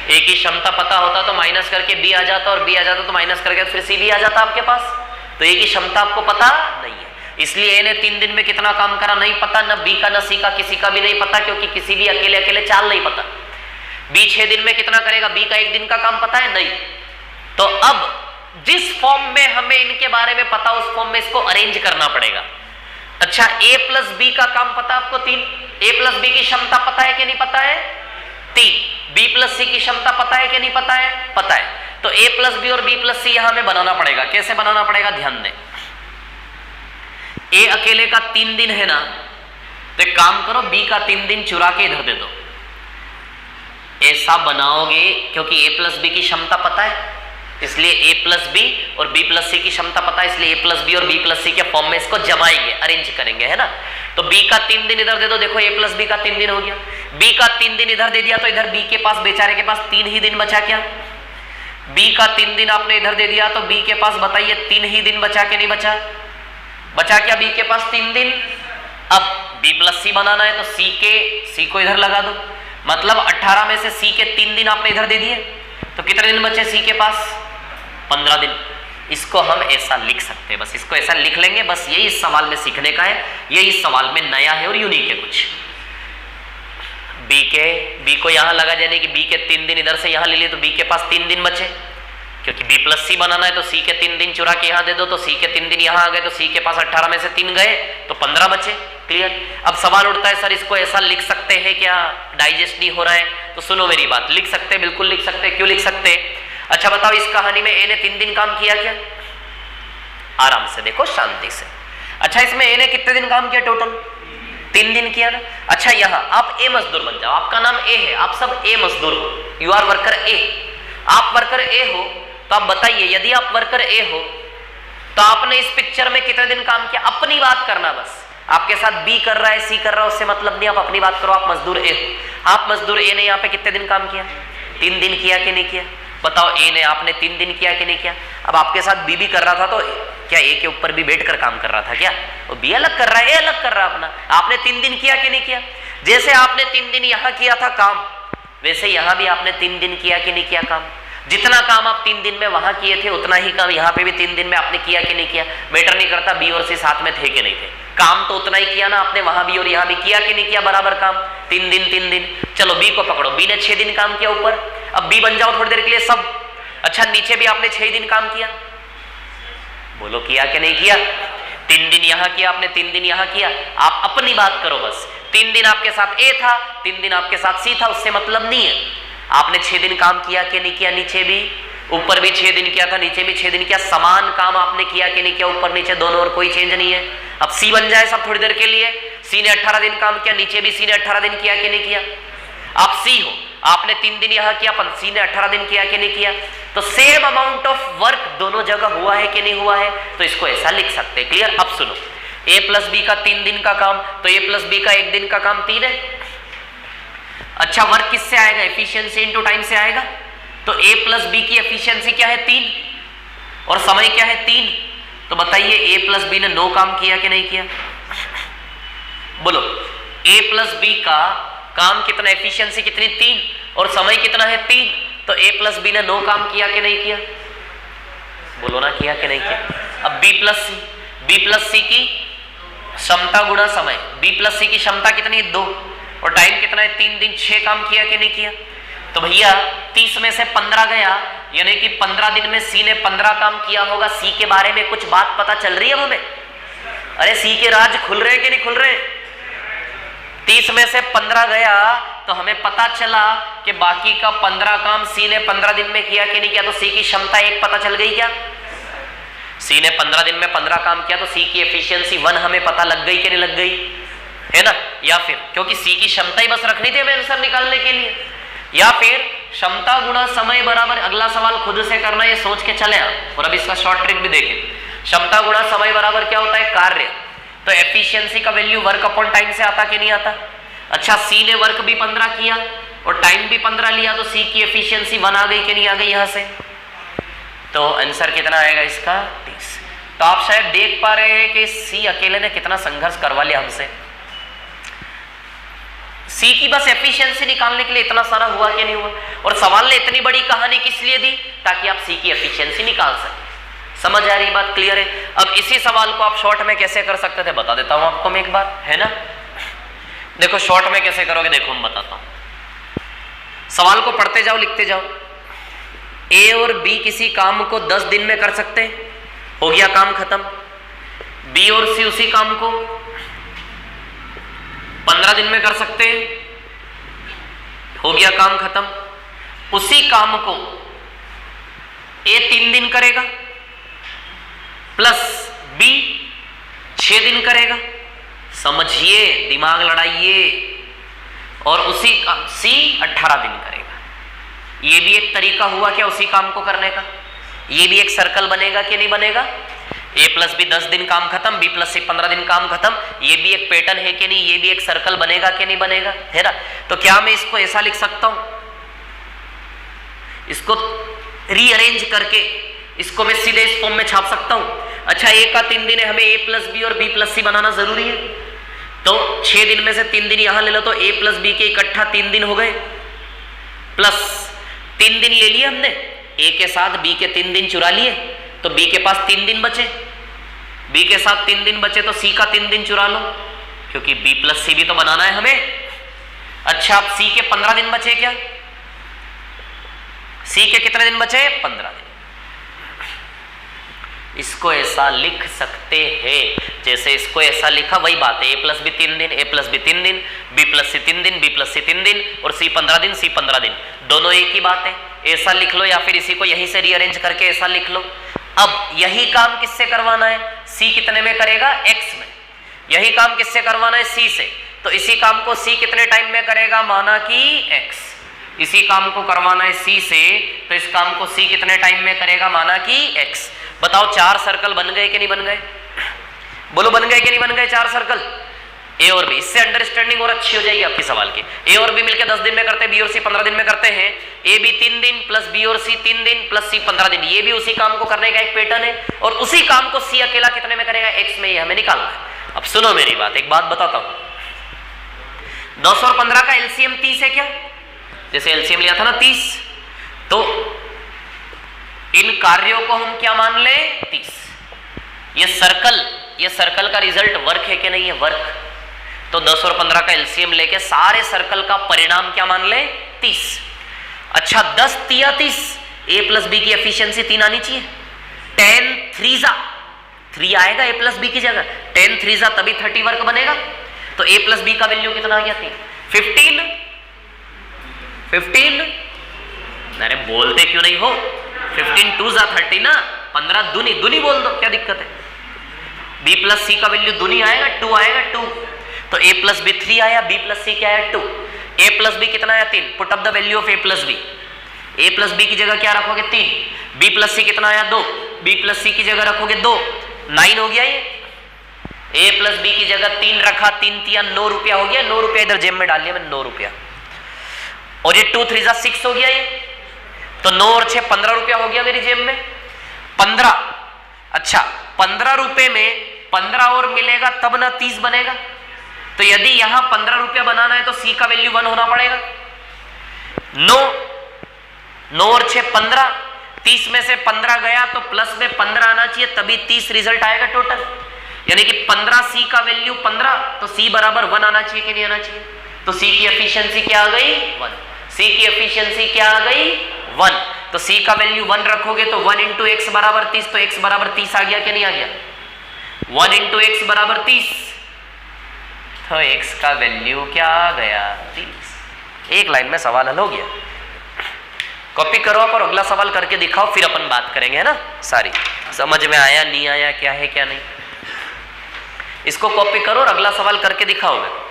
ए की क्षमता पता होता तो माइनस करके बी आ जाता, और बी आ जाता तो माइनस करके फिर सी भी आ जाता आपके पास। तो ए की क्षमता आपको पता नहीं है, इसलिए ए ने 3 दिन में कितना काम करा नहीं पता, न बी का न सी का, किसी का भी नहीं पता, क्योंकि किसी भी अकेले अकेले चाल नहीं पता। बी 6 दिन में कितना करेगा, बी का 1 दिन का काम पता है? नहीं। तो अब जिस फॉर्म में हमें इनके बारे में पता, उस फॉर्म में इसको अरेंज करना पड़ेगा। अच्छा ए प्लस बी का काम पता आपको 3, ए प्लस बी की क्षमता पता है कि नहीं पता है? 3। बी प्लस सी की क्षमता पता है कि नहीं पता है? पता है। तो a प्लस बी और b प्लस सी यहां हमें बनाना पड़ेगा। कैसे बनाना पड़ेगा, ध्यान दें। a अकेले का 3 दिन है ना, तो एक काम करो, b का 3 दिन चुरा के इधर दे दो। ऐसा बनाओगे क्योंकि a प्लस बी की क्षमता पता है, इसलिए a प्लस बी और b प्लस सी की क्षमता पता है, इसलिए a प्लस बी और b प्लस सी के फॉर्म में इसको जमाएंगे, अरेंज करेंगे, है ना। तो b का 3 दिन इधर दे दो, देखो a प्लस बी का 3 दिन हो गया। b का 3 दिन इधर दे दिया तो इधर b के पास, बेचारे के पास 3 ही दिन बचा क्या। b का 3 दिन आपने इधर दे दिया तो b के पास बताइए 3 ही दिन बचा के नहीं बचा, बचा क्या b के पास 3 दिन। अब b प्लस सी बनाना है तो c को इधर लगा दो, मतलब 18 में से c के 3 दिन आपने इधर दे दिए, तो कितने दिन बचे c के पास, 15 दिन। इसको हम ऐसा लिख सकते हैं, बस इसको ऐसा लिख लेंगे, बस यही इस सवाल में सीखने का है, यही इस सवाल में नया है और यूनिक है कुछ। b को यहां लगा देने की, b के 3 दिन इधर से यहां ले लिए तो b के पास 3 दिन बचे, क्योंकि b प्लस सी बनाना है तो c के 3 दिन चुरा के यहां दे दो, तो c के 3 दिन यहां आ गए, तो c के पास 18 में से 3 गए तो 15 बचे। क्लियर। अब सवाल उठता है, सर इसको ऐसा लिख सकते हैं क्या, डाइजेस्ट नहीं हो रहा है, तो सुनो मेरी बात, लिख सकते हैं, बिल्कुल लिख सकते हैं। क्यों लिख सकते हैं, अच्छा बताओ, इस कहानी में ए ने 3 दिन काम किया क्या, आराम से देखो, शांति से। अच्छा इसमें ए ने कितने दिन काम किया, टोटल 3 दिन किया ना। अच्छा यहां आप ए मजदूर बन जाओ, आपका नाम ए है, आप सब ए मजदूर हो, यू आर वर्कर ए। आप वर्कर ए हो तो आप बताइए, यदि आप वर्कर ए हो तो आपने इस पिक्चर में कितने दिन काम किया, अपनी बात करना बस। आपके साथ बी कर रहा है, सी कर रहा है, उससे मतलब नहीं, आप अपनी बात करो, आप मजदूर ए हो। आप मजदूर ए ने यहाँ पे कितने दिन काम किया, 3 दिन किया कि नहीं किया, बताओ। ए ने आपने 3 दिन किया कि नहीं किया। अब आपके साथ बी भी कर रहा था, तो क्या ए के ऊपर भी बैठकर काम कर रहा था क्या, वो बी अलग कर रहा है, ए अलग कर रहा है अपना। आपने 3 दिन किया कि नहीं किया, जैसे आपने 3 दिन यहां किया था काम, वैसे यहां भी आपने 3 दिन किया कि नहीं किया काम। जितना काम आप 3 दिन में वहां किए थे उतना ही काम यहाँ पे भी 3 दिन में आपने किया कि नहीं किया। मैटर नहीं करता बी और सी साथ में थे कि नहीं थे, काम तो उतना ही किया ना आपने, वहां भी और यहाँ भी किया कि नहीं किया बराबर काम, 3 दिन। चलो बी को पकड़ो, बी ने 6 दिन काम किया ऊपर, अब बी बन जाओ थोड़ी देर के लिए सब। अच्छा नीचे भी आपने 6 दिन काम किया, बोलो किया कि नहीं किया। 3 दिन यहां किया आपने, 3 दिन यहां किया, आप अपनी बात करो बस। 3 दिन आपके साथ ए था, 3 दिन आपके साथ सी था, उससे मतलब नहीं है। आपने 6 दिन काम किया कि नहीं किया, नीचे भी, ऊपर भी 6 दिन किया था, नीचे भी 6 दिन किया, समान काम आपने किया कि नहीं किया, ऊपर नीचे दोनों, और कोई चेंज नहीं है। अब सी बन जाए सब थोड़ी देर के लिए, सी ने 18 दिन काम किया, नीचे भी सी ने 18 दिन किया कि नहीं किया। आप सी हो, आपने 3 दिन यहां किया, सी ने 18 दिन किया कि नहीं किया, तो सेम अमाउंट ऑफ वर्क दोनों जगह हुआ है कि नहीं हुआ है, तो इसको ऐसा लिख सकते हैं। क्लियर। अब सुनो, ए प्लस बी का 3 दिन का काम, तो ए प्लस बी का 1 दिन का काम 3 है। अच्छा वर्क किससे आएगा, एफिशिएंसी इनटू टाइम से आएगा, तो ए प्लस बी की एफिशिएंसी क्या है 3 और समय क्या है 3, तो बताइए ए प्लस बी ने 9 काम किया कि नहीं किया, बोलो। ए प्लस बी का काम कितना, एफिशिएंसी कितनी 3 और समय कितना है 3, तो ए प्लस बी ने 9 काम किया कि नहीं किया, बोलो ना किया कि नहीं किया। अब बी प्लस सी की क्षमता गुणा समय, बी प्लस सी की क्षमता कितनी है 2 और टाइम कितना है 3 दिन, 6 काम किया कि नहीं किया। तो भैया 30 में से 15 गया, यानी कि 15 दिन में सी ने 15 काम किया होगा। सी के बारे में कुछ बात पता चल रही है हमें, अरे सी के राज खुल रहे हैं कि नहीं खुल रहे। 30 में से 15 गया तो हमें पता चला कि बाकी का 15 काम सी ने 15 दिन में किया कि नहीं किया, तो सी की क्षमता 1 पता चल गई क्या। सी ने 15 दिन में 15 काम किया, तो सी की एफिशिएंसी 1 हमें पता लग गई कि नहीं लग गई, है ना। या फिर क्योंकि सी की क्षमता ही बस रखनी थी हमें आंसर निकालने के लिए, या फिर क्षमता गुणा समय बराबर, अगला सवाल खुद से करना, ये सोच के चले आप। और अब इसका शॉर्ट ट्रिक भी देखें, क्षमता गुणा समय बराबर क्या होता है, कार्य। तो एफिशिएंसी का वैल्यू वर्क अपॉन टाइम से आता कि नहीं आता। अच्छा सी ने वर्क भी 15 किया और टाइम भी 15 लिया, तो सी की एफिशिएंसी 1 आ गई कि नहीं आ गई यहां से, तो आंसर कितना आएगा इसका 30। तो आप शायद देख पा रहे हैं कि सी अकेले ने कितना संघर्ष करवा लिया हमसे। सी की बस एफिशिएंसी निकालने के लिए इतना सारा हुआ कि नहीं हुआ, और सवाल ने इतनी बड़ी कहानी किस लिए दी, ताकि आप सी की एफिशिएंसी निकाल सकें। समझ आ रही बात, क्लियर है। अब इसी सवाल को आप शॉर्ट में कैसे कर सकते थे बता देता हूं आपको मैं एक बार, है ना। देखो शॉर्ट में कैसे करोगे, देखो मैं बताता हूं। सवाल को पढ़ते जाओ, लिखते जाओ। ए और बी किसी काम को 10 दिन में कर सकते हैं, हो गया काम खत्म। बी और सी उसी काम को 15 दिन में कर सकते हैं, हो गया काम खत्म। उसी काम को ए 3 दिन करेगा प्लस बी 6 दिन करेगा। समझिए, दिमाग लड़ाइए। और उसी का सी 18 दिन करेगा। ये भी एक तरीका हुआ क्या उसी काम को करने का? ये भी एक सर्कल बनेगा कि नहीं बनेगा? ए प्लस बी 10 दिन काम खत्म, बी प्लस सी 15 दिन काम खत्म। ये भी एक पैटर्न है कि नहीं? ये भी एक सर्कल बनेगा कि नहीं बनेगा? है ना? तो क्या मैं इसको ऐसा लिख सकता हूं, इसको रीअरेंज करके इसको मैं सीधे इस फॉर्म में छाप सकता हूं? अच्छा, ए का 3 दिन है, हमें ए प्लस बी और बी प्लस सी बनाना जरूरी है, तो 6 दिन में से 3 दिन यहां ले लो, तो ए प्लस बी के इकट्ठा 3 दिन हो गए, प्लस 3 दिन ले लिए हमने, ए के साथ बी के 3 दिन चुरा लिए, तो बी के पास 3 दिन बचे, बी के साथ 3 दिन बचे तो सी का 3 दिन चुरा लो, क्योंकि बी प्लस सी भी तो बनाना है हमें। अच्छा, अब सी के 15 दिन बचे क्या? सी के कितने दिन बचे? 15 दिन। इसको ऐसा लिख सकते हैं, जैसे इसको ऐसा लिखा, वही बात है, ए प्लस बी 3 दिन, ए प्लस बी 3 दिन, बी प्लस सी 3 दिन, बी प्लस सी 3 दिन, और सी 15 दिन, सी 15 दिन, दोनों एक ही बात है। ऐसा लिख लो या फिर इसी को यहीं से रीअरेंज करके ऐसा लिख लो। अब यही काम किससे करवाना है? सी कितने में करेगा? एक्स में। यही काम किससे करवाना है? सी से। तो इसी काम को सी कितने टाइम में करेगा? माना कि एक्स। इसी काम को करवाना है सी से, तो इस काम को सी कितने टाइम में करेगा? माना कि एक्स। बताओ, 4 सर्कल बन गए कि नहीं बन गए? बोलो, बन गए कि नहीं बन गए 4 सर्कल? ए और बी, इससे अंडरस्टैंडिंग और अच्छी हो जाएगी आपकी सवाल की। ए और बी मिलकर 10 दिन में करते हैं, बी और सी 15 दिन में करते हैं, ए बी 3 दिन प्लस बी और सी 3 दिन प्लस सी 15 दिन, ये भी उसी काम को करने का एक पैटर्न है, और उसी काम को सी अकेला कितने में करेगा? एक्स में। ये हमें निकालना है। अब सुनो मेरी बात, एक बात बताता हूं, 10 और 15 का एलसीएम 30 है क्या? जैसे एलसीएम लिया था ना 30, तो इन कार्यों को हम क्या मान ले? 30। ये सर्कल का रिजल्ट वर्क है कि नहीं है? वर्क। तो 10 और 15 का एलसीएम लेके सारे सर्कल का परिणाम क्या मान ले? 30। अच्छा, 10 तिया 30, ए प्लस बी की एफिशिएंसी 3 आनी चाहिए। 10 3 3 आएगा ए प्लस बी की जगह, 10 3 तभी 30 वर्क बनेगा। तो ए प्लस बी का वैल्यू कितना आ गया? 3। 15। अरे बोलते क्यों नहीं हो? 15 2 30 ना, 15 दूनी बोल दो, क्या दिक्कत है? बी प्लस सी का वैल्यू दूनी आएगा, 2 आएगा, 2। तो ए प्लस बी 3 आया, बी प्लस सी क्या आया? 2। ए प्लस बी कितना आया? 3। Put up the value of a plus b. A plus b की जगह क्या रखोगे? 3। बी प्लस सी कितना आया? 2। बी प्लस सी की जगह रखोगे 2, 9 हो गया ये। ए प्लस बी की जगह 3 रखा, 3 तिया 9 रुपया हो गया, 9 रुपया इधर जेब में डाल लिया मैंने, 9 रुपया। और ये 2 3 6 हो गया ये, तो 9 और 6 15 रुपया हो गया मेरी जेब में। 15। अच्छा, 15 रुपए में 15 और मिलेगा तब ना 30 बनेगा। तो यदि यहां 15 रुपया बनाना है तो सी का वैल्यू 1 होना पड़ेगा। 9 और 6 15, 30 में से 15 गया तो प्लस में 15 आना चाहिए, तभी 30 रिजल्ट आएगा टोटल। यानी कि 15 सी का वैल्यू 15, तो सी बराबर 1 आना चाहिए कि नहीं आना चाहिए? तो सी की एफिशिएंसी क्या आ गई? 1। सी की एफिशिएंसी क्या आ गई? 1। तो सी का वैल्यू 1 रखोगे तो 1 इंटू एक्स बराबर 30, तो एक्स बराबर 30 आ गया कि नहीं आ गया? 1 इंटू एक्स बराबर 30, तो एक्स का वैल्यू क्या आ गया? 30। एक लाइन में सवाल हल हो गया। कॉपी करो आप और अगला सवाल करके दिखाओ, फिर अपन बात करेंगे, है ना? सारी समझ में आया नहीं आया, क्या है क्या नहीं, इसको कॉपी करो और अगला सवाल करके दिखाओगे।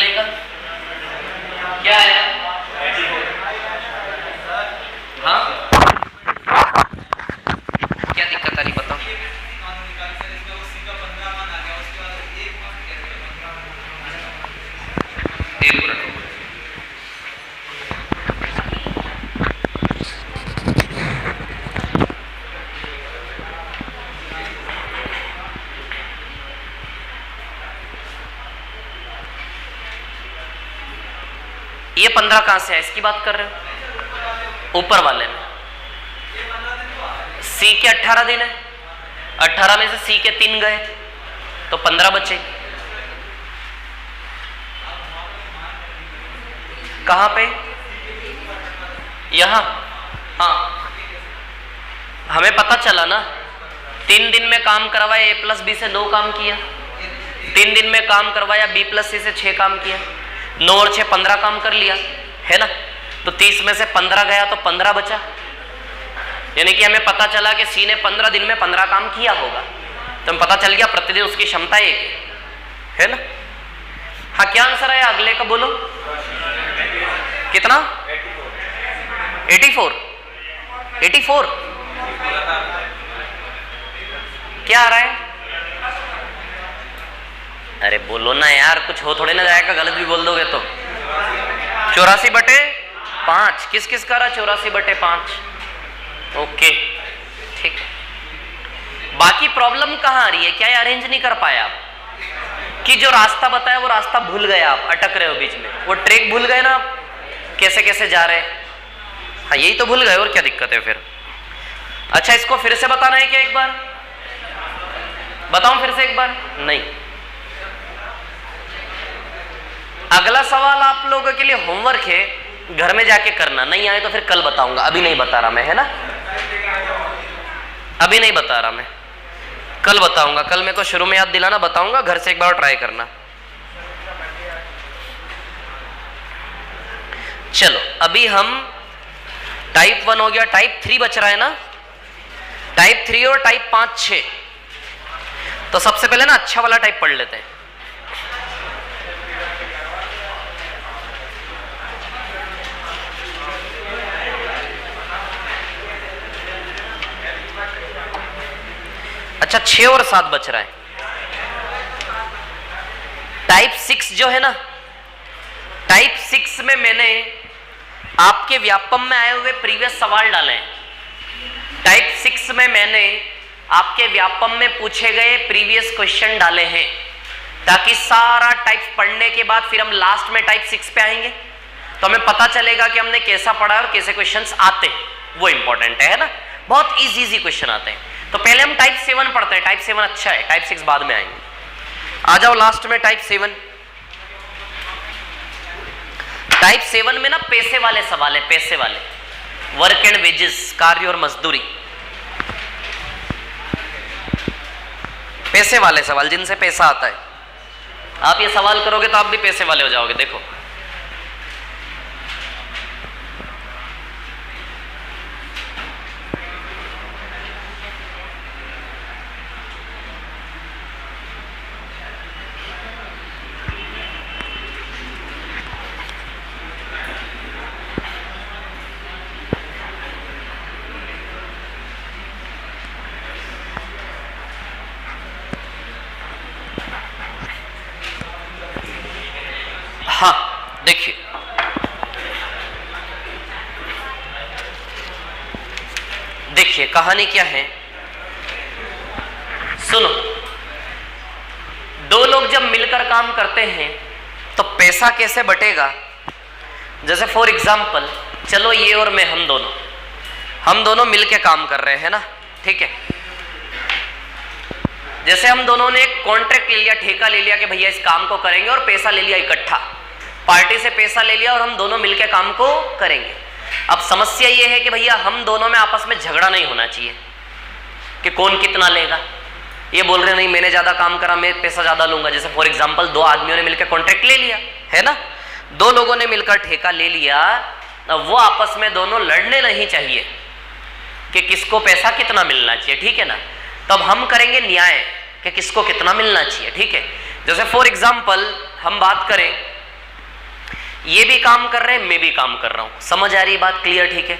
अगले का क्या आया? हाँ क्या दिक्कत आ रही बताओ। एक मिनट ये 15 कहां से है? इसकी बात कर रहे हो? ऊपर वाले में सी के 18 दिन है, 18 में से सी के 3 गए तो 15 बचे। कहां पे? यहां। हाँ हमें पता चला ना 3 दिन में काम करवाया, ए प्लस बी से 9 काम किया। 3 दिन में काम करवाया, बी प्लस सी से 6 काम किया। 9 और 6 15 काम कर लिया है ना। तो 30 में से 15 गया तो 15 बचा, यानी कि हमें पता चला कि सी ने 15 दिन में 15 काम किया होगा। तो हमें पता चल गया प्रतिदिन उसकी क्षमता 1 है ना। हाँ क्या आंसर है अगले का बोलो? कितना? 84। 84 क्या आ रहा है? अरे बोलो ना यार, कुछ हो थोड़े ना जाएगा, गलत भी बोल दोगे तो। 84/5 किस किस का रहा? 84/5। ओके ठीक है। बाकी प्रॉब्लम कहाँ आ रही है? क्या ये अरेंज नहीं कर पाया आप? कि जो रास्ता बताया वो रास्ता भूल गए आप, अटक रहे हो बीच में, वो ट्रैक भूल गए ना आप, कैसे कैसे जा रहे हैं। हाँ यही तो भूल गए, और क्या दिक्कत है फिर? अच्छा इसको फिर से बताना है क्या? एक बार बताऊं फिर से एक बार? नहीं, अगला सवाल आप लोगों के लिए होमवर्क है, घर में जाके करना। नहीं आए तो फिर कल बताऊंगा, अभी नहीं बता रहा मैं, है ना। अभी नहीं बता रहा मैं, कल बताऊंगा। कल मेरे को शुरू में याद दिलाना, बताऊंगा, घर से एक बार ट्राई करना। चलो अभी हम टाइप 1 हो गया, टाइप 3 बच रहा है ना। टाइप 3 और टाइप 5 6। तो सबसे पहले ना अच्छा वाला टाइप पढ़ लेते हैं। अच्छा 6 और 7 बच रहा है। टाइप 6 जो है ना, टाइप 6 में मैंने आपके व्यापम में आए हुए प्रीवियस सवाल डाले हैं। टाइप 6 में मैंने आपके व्यापम में पूछे गए प्रीवियस क्वेश्चन डाले हैं, ताकि सारा टाइप पढ़ने के बाद फिर हम लास्ट में टाइप 6 पे आएंगे तो हमें पता चलेगा कि हमने कैसा पढ़ा और कैसे क्वेश्चंस आते हैं। वो इंपॉर्टेंट है ना, बहुत इजी क्वेश्चन आते हैं। तो पहले हम टाइप 7 पढ़ते हैं। टाइप 7 अच्छा है, टाइप 6 बाद में आएंगे। आ जाओ लास्ट में टाइप 7। टाइप 7 में ना पैसे वाले सवाल है, पैसे वाले, वर्क एंड वेजेस, कार्य और मजदूरी, पैसे वाले सवाल जिनसे पैसा आता है। आप ये सवाल करोगे तो आप भी पैसे वाले हो जाओगे। देखो हाँ देखिए, देखिए कहानी क्या है, सुनो। दो लोग जब मिलकर काम करते हैं तो पैसा कैसे बटेगा? जैसे फॉर एग्जाम्पल, चलो ये और मैं, हम दोनों मिलकर काम कर रहे हैं ना, ठीक है। जैसे हम दोनों ने एक कॉन्ट्रैक्ट ले लिया, ठेका ले लिया कि भैया इस काम को करेंगे, और पैसा ले लिया इकट्ठा, पार्टी से पैसा ले लिया और हम दोनों मिलकर काम को करेंगे। अब समस्या ये है कि भैया हम दोनों में आपस में झगड़ा नहीं होना चाहिए कि कौन कितना लेगा। ये बोल रहे नहीं मैंने ज्यादा काम करा, मैं पैसा ज्यादा लूंगा। जैसे फॉर एग्जांपल 2 आदमियों ने मिलकर कॉन्ट्रैक्ट ले लिया है ना, 2 लोगों ने मिलकर ठेका ले लिया, वो आपस में दोनों लड़ने नहीं चाहिए कि किसको पैसा कितना मिलना चाहिए, ठीक है ना। तब हम करेंगे न्याय कि किसको कितना मिलना चाहिए, ठीक है। जैसे फॉर एग्जाम्पल हम बात करें ये भी काम कर रहे हैं, मैं भी काम कर रहा हूं। समझ आ रही बात? क्लियर? ठीक है।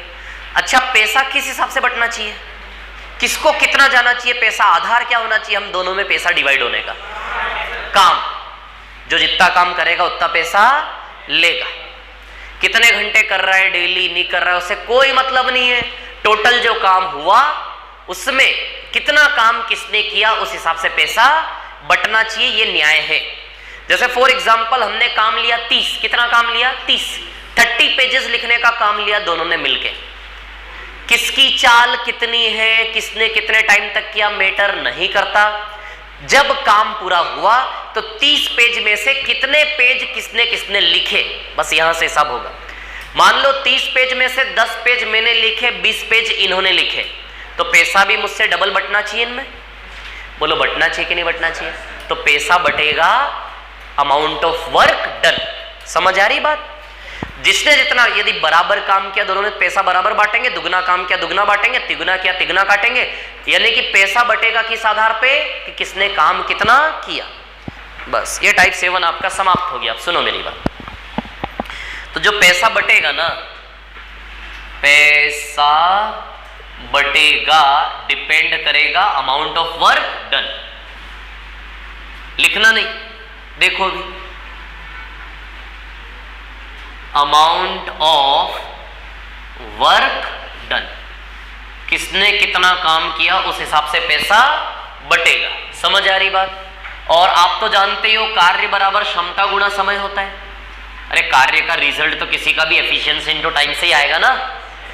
अच्छा, पैसा किस हिसाब से बंटना चाहिए? किसको कितना जाना चाहिए पैसा? आधार क्या होना चाहिए हम दोनों में पैसा डिवाइड होने का? काम। जो जितना काम करेगा उतना पैसा लेगा। कितने घंटे कर रहा है डेली, नहीं कर रहा है, उससे कोई मतलब नहीं है। टोटल जो काम हुआ उसमें कितना काम किसने किया उस हिसाब से पैसा बंटना चाहिए। ये न्याय है। जैसे फॉर एग्जांपल हमने काम लिया 30। कितना काम लिया? 30 पेजेस लिखने का काम लिया दोनों ने मिलके। किसकी चाल कितनी है, किसने कितने टाइम तक किया, मैटर नहीं करता। जब काम पूरा हुआ तो 30 पेज में से कितने पेज किसने किसने लिखे, बस यहां से सब होगा। मान लो 30 पेज में से 10 पेज मैंने लिखे, 20 पेज इन्होंने लिखे, तो पैसा भी मुझसे डबल बंटना चाहिए इनमें। बोलो बंटना चाहिए कि नहीं बंटना चाहिए? तो पैसा बटेगा अमाउंट ऑफ वर्क डन। समझ आ रही बात? जिसने जितना, यदि बराबर काम किया दोनों ने पैसा बराबर बांटेंगे, दुगना काम किया दुगना बांटेंगे, तिगुना किया तिगुना काटेंगे। यानी कि पैसा बटेगा किस आधार पे कि किसने काम कितना किया। बस ये टाइप 7 आपका समाप्त हो गया। अब सुनो मेरी बात। तो जो पैसा बटेगा ना, पैसा बटेगा डिपेंड करेगा अमाउंट ऑफ वर्क डन। लिखना नहीं, देखो भी, अमाउंट ऑफ वर्क डन, किसने कितना काम किया उस हिसाब से पैसा बटेगा। समझ आ रही बात? और आप तो जानते ही हो कार्य बराबर क्षमता गुणा समय होता है। अरे कार्य का रिजल्ट तो किसी का भी एफिशिएंसी इनटू टाइम से ही आएगा ना।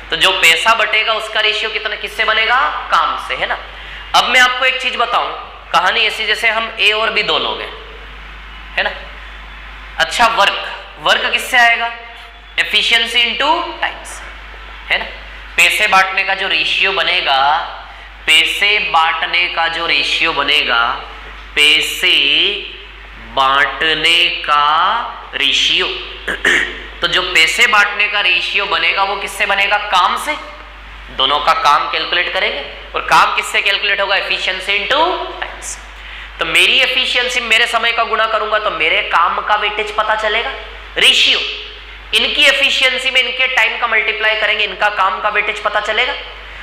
तो जो पैसा बटेगा उसका रेशियो कितना किससे बनेगा? काम से, है ना। अब मैं आपको एक चीज बताऊं, कहानी ऐसी जैसे हम ए और बी दो लोग हैं, है ना। अच्छा, वर्क किससे आएगा? एफिशिएंसी इनटू टाइम्स, है ना। पैसे बांटने का जो रेशियो बनेगा, पैसे बांटने का जो रेशियो बनेगा, पैसे बांटने का रेशियो तो जो पैसे बांटने का रेशियो बनेगा वो किससे बनेगा? काम से। दोनों का काम कैलकुलेट करेंगे और काम किससे कैलकुलेट होगा? Efficiency into times. तो मेरी एफिशिएंसी मेरे समय का गुणा करूंगा तो मेरे काम का वेटेज पता चलेगा, रेशियो। इनकी एफिशिएंसी में इनके टाइम का मल्टीप्लाई करेंगे, इनका काम का वेटेज पता चलेगा।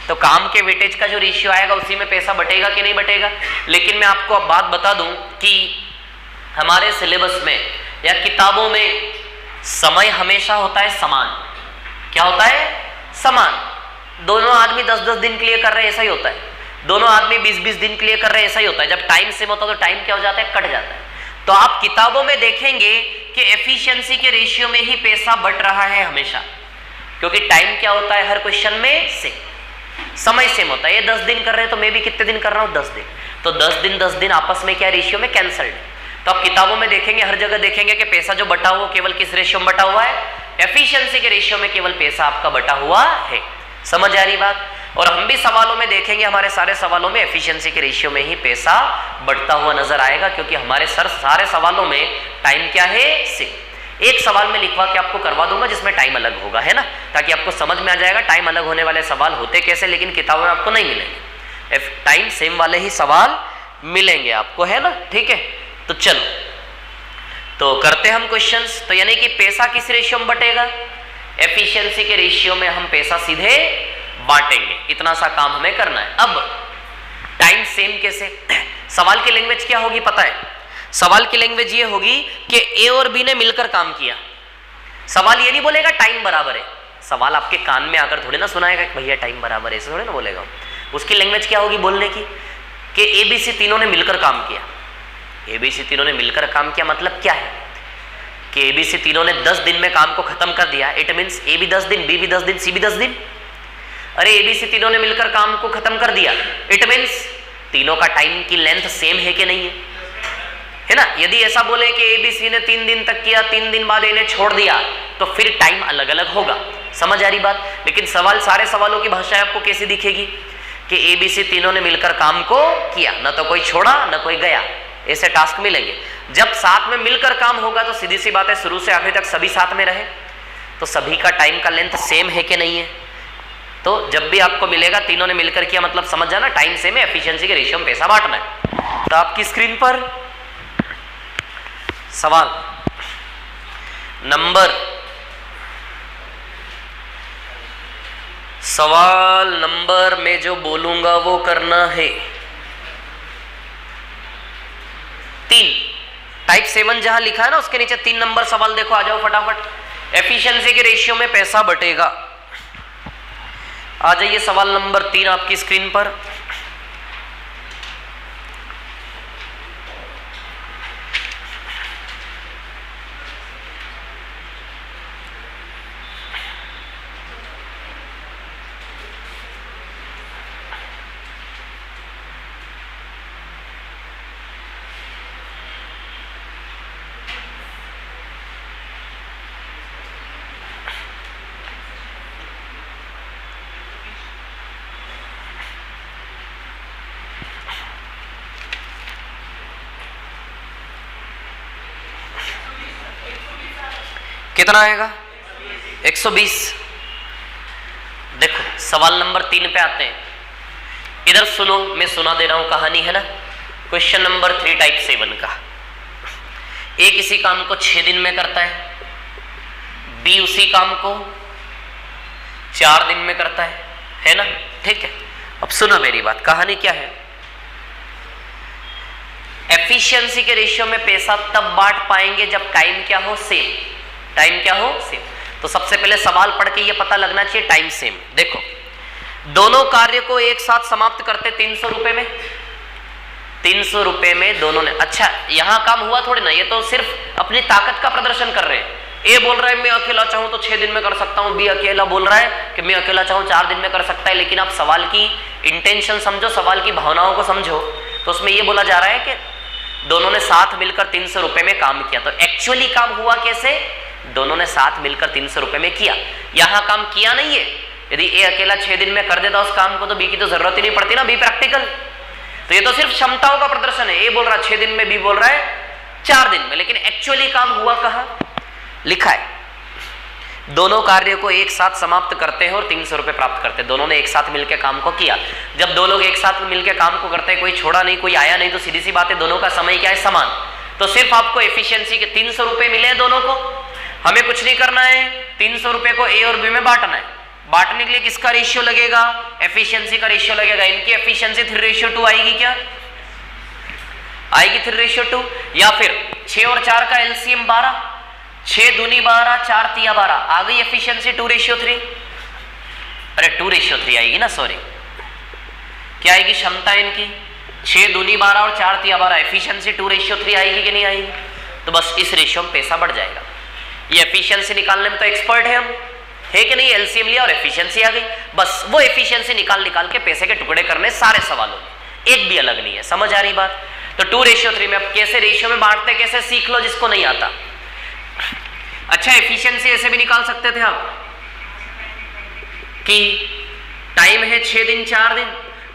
तो काम के वेटेज का जो रेशियो आएगा उसी में पैसा बटेगा कि नहीं बटेगा। लेकिन मैं आपको अब बात बता दूं कि हमारे सिलेबस में या किताबों में समय हमेशा होता है समान। क्या होता है? समान। दोनों आदमी 10-10 दिन के लिए कर रहे हैं, ऐसा ही होता है। दोनों आदमी 20-20 दिन के लिए कर रहे हैं, ऐसा ही होता है। जब टाइम सेम होता है तो टाइम क्या हो जाता है? कट जाता है। तो आप किताबों में देखेंगे कि एफिशिएंसी के रेशियो में ही पैसा बट रहा है हमेशा, क्योंकि टाइम क्या होता है हर क्वेश्चन में? समय सेम होता है। ये 10 दिन कर रहे हैं तो मैं भी कितने दिन कर रहा हूं? 10 दिन। तो 10 दिन आपस में क्या रेशियो में? कैंसल्ड। तो आप किताबों में देखेंगे, हर जगह देखेंगे कि पैसा जो बटा हुआ केवल किस रेशियो में बटा हुआ है? एफिशिएंसी के रेशियो में केवल पैसा आपका बटा हुआ है। समझ आ रही बात? और हम भी सवालों में देखेंगे, हमारे सारे सवालों में एफिशिएंसी के रेशियो में ही पैसा बढ़ता हुआ नजर आएगा, क्योंकि हमारे सारे सवालों में टाइम क्या है? सेम। एक सवाल में लिखवा के आपको करवा दूंगा जिसमें टाइम अलग होगा, है ना, ताकि आपको समझ में आ जाएगा टाइम अलग होने वाले सवाल होते कैसे, लेकिन किताबों में आपको नहीं मिलेंगे। टाइम सेम वाले ही सवाल मिलेंगे आपको, है ना। ठीक है, तो चलो तो करते हम क्वेश्चंस। तो यानी कि पैसा किस रेशियो में बटेगा? एफिशिएंसी के रेशियो में हम पैसा सीधे बांटेंगे। इतना सा काम हमें करना है। अब टाइम सेम कैसे? सवाल की लैंग्वेज क्या होगी पता है? सवाल की लैंग्वेज ये होगी कि ए और बी ने मिलकर काम किया। सवाल ये नहीं बोलेगा टाइम बराबर है। सवाल आपके कान में आकर थोड़ी ना सुनाएगा कि भैया टाइम बराबर है, ऐसे थोड़ी ना बोलेगा। उसकी लैंग्वेज क्या होगी बोलने की? कि ए बी सी तीनों ने मिलकर काम किया। ए बी सी तीनों ने मिलकर काम किया मतलब क्या है? कि ए बी सी तीनों ने 10 दिन में काम को खत्म कर दिया। इट मीन्स ए भी 10 दिन, बी भी 10 दिन, सी भी 10 दिन। अरे ए बी सी तीनों ने मिलकर काम को खत्म कर दिया, इट मीन्स तीनों का टाइम की लेंथ सेम है कि नहीं है ना। यदि ऐसा बोले कि ए बी सी ने 3 दिन तक किया, 3 दिन बाद इन्हें छोड़ दिया, तो फिर टाइम अलग अलग होगा। समझ आ रही बात? लेकिन सवाल, सारे सवालों की भाषा आपको कैसी दिखेगी कि ए बी सी तीनों ने मिलकर काम को किया, न तो कोई छोड़ा न कोई गया, ऐसे टास्क मिलेंगे। जब साथ में मिलकर काम होगा तो सीधी सी बात है शुरू से आखिर तक सभी साथ में रहे, तो सभी का टाइम का लेंथ सेम है कि नहीं है। तो जब भी आपको मिलेगा तीनों ने मिलकर किया मतलब समझ जाना टाइम सेम है, एफिशिएंसी के रेशियो में पैसा बांटना है। तो आपकी स्क्रीन पर सवाल नंबर सवाल नंबर में जो बोलूंगा वो करना है। 3 टाइप 7 जहां लिखा है ना उसके नीचे 3 नंबर सवाल देखो, आ जाओ फटाफट। एफिशिएंसी के रेशियो में पैसा बटेगा। आ जाइए सवाल नंबर 3 आपकी स्क्रीन पर। कितना आएगा? 120। देखो सवाल नंबर 3 पे आते हैं। इधर सुनो, मैं सुना दे रहा हूं, कहानी है ना। क्वेश्चन नंबर 3 टाइप 7 का। ए किसी काम को 6 दिन में करता है, बी उसी काम को 4 दिन में करता है ना? ठीक है, अब सुनो मेरी बात, कहानी क्या है। एफिशिएंसी के रेशियो में पैसा तब बांट पाएंगे जब टाइम क्या हो? सेम। टाइम क्या हो? सेम। तो सबसे पहले सवाल पढ़ के ये पता लगना चाहिए टाइम सेम। देखो दोनों कार्य को एक साथ समाप्त करते 300 रुपए में। 300 रुपए में दोनों ने। अच्छा यहां काम हुआ थोड़ी ना, ये तो सिर्फ अपनी ताकत का प्रदर्शन कर रहे हैं। ए बोल रहा है मैं अकेला चाहूं तो 6 दिन में कर सकता हूं, बी अकेला बोल रहा है कि मैं अकेला चाहूं 4 दिन में कर सकता है। लेकिन आप सवाल की इंटेंशन समझो, सवाल की भावनाओं को समझो। तो उसमें यह बोला जा रहा है कि दोनों ने साथ मिलकर 300 रुपए में काम किया। तो एक्चुअली काम हुआ कैसे? दोनों ने साथ मिलकर 300 रुपए में किया। यहां काम किया नहीं है। यदि ए अकेला 6 दिन में कर देता उस काम को तो बी की तो जरूरत ही नहीं पड़ती ना, बी प्रैक्टिकल। तो ये तो सिर्फ क्षमताओं का प्रदर्शन है। ए बोल रहा 6 दिन में, बी बोल रहा है 4 दिन में। लेकिन एक्चुअली काम हुआ कहां? लिखा है दोनों कार्य को एक साथ समाप्त करते हैं और 300 रुपए प्राप्त करते हैं। दोनों ने एक साथ मिलकर काम को किया। जब दो लोग एक साथ मिलकर काम को करते हैं, कोई छोड़ा नहीं, कोई आया नहीं, तो सीधी सी बात है दोनों का समय क्या है? समान। तो सिर्फ आपको एफिशिएंसी के 300 रुपए मिले हैं दोनों को। हमें कुछ नहीं करना है, 300 रुपए को ए और बी में बांटना है। बांटने के लिए किसका रेशियो लगेगा? एफिशिएंसी का रेशियो लगेगा। इनकी एफिशिएंसी 3:2 आएगी क्या? आएगी 3:2। या फिर 6 और 4 का एलसीएम 12, 6 दूनी 12, 4 तिया 12, आ गई एफिशिएंसी 2:3। अरे 2:3 आएगी ना, सॉरी। क्या आएगी क्षमता इनकी? 6 दूनी 12 और 4 तिया 12, एफिशिएंसी 2:3 आएगी कि नहीं आएगी? तो बस इस रेशियो में पैसा बढ़ जाएगा। ये एफिशिएंसी निकालने में तो एक्सपर्ट है हम, है कि नहीं? एलसीएम लिया और एफिशिएंसी आ गई। बस वो एफिशिएंसी निकाल के पैसे के टुकड़े करने सारे सवालों में, एक भी अलग नहीं है। समझ आ रही बात? तो 2:3 में अब कैसे रेशियो में बांटते कैसे सीख लो जिसको नहीं आता। अच्छा एफिशिएंसी ऐसे भी निकाल सकते थे आप कि टाइम है 6 दिन 4 दिन,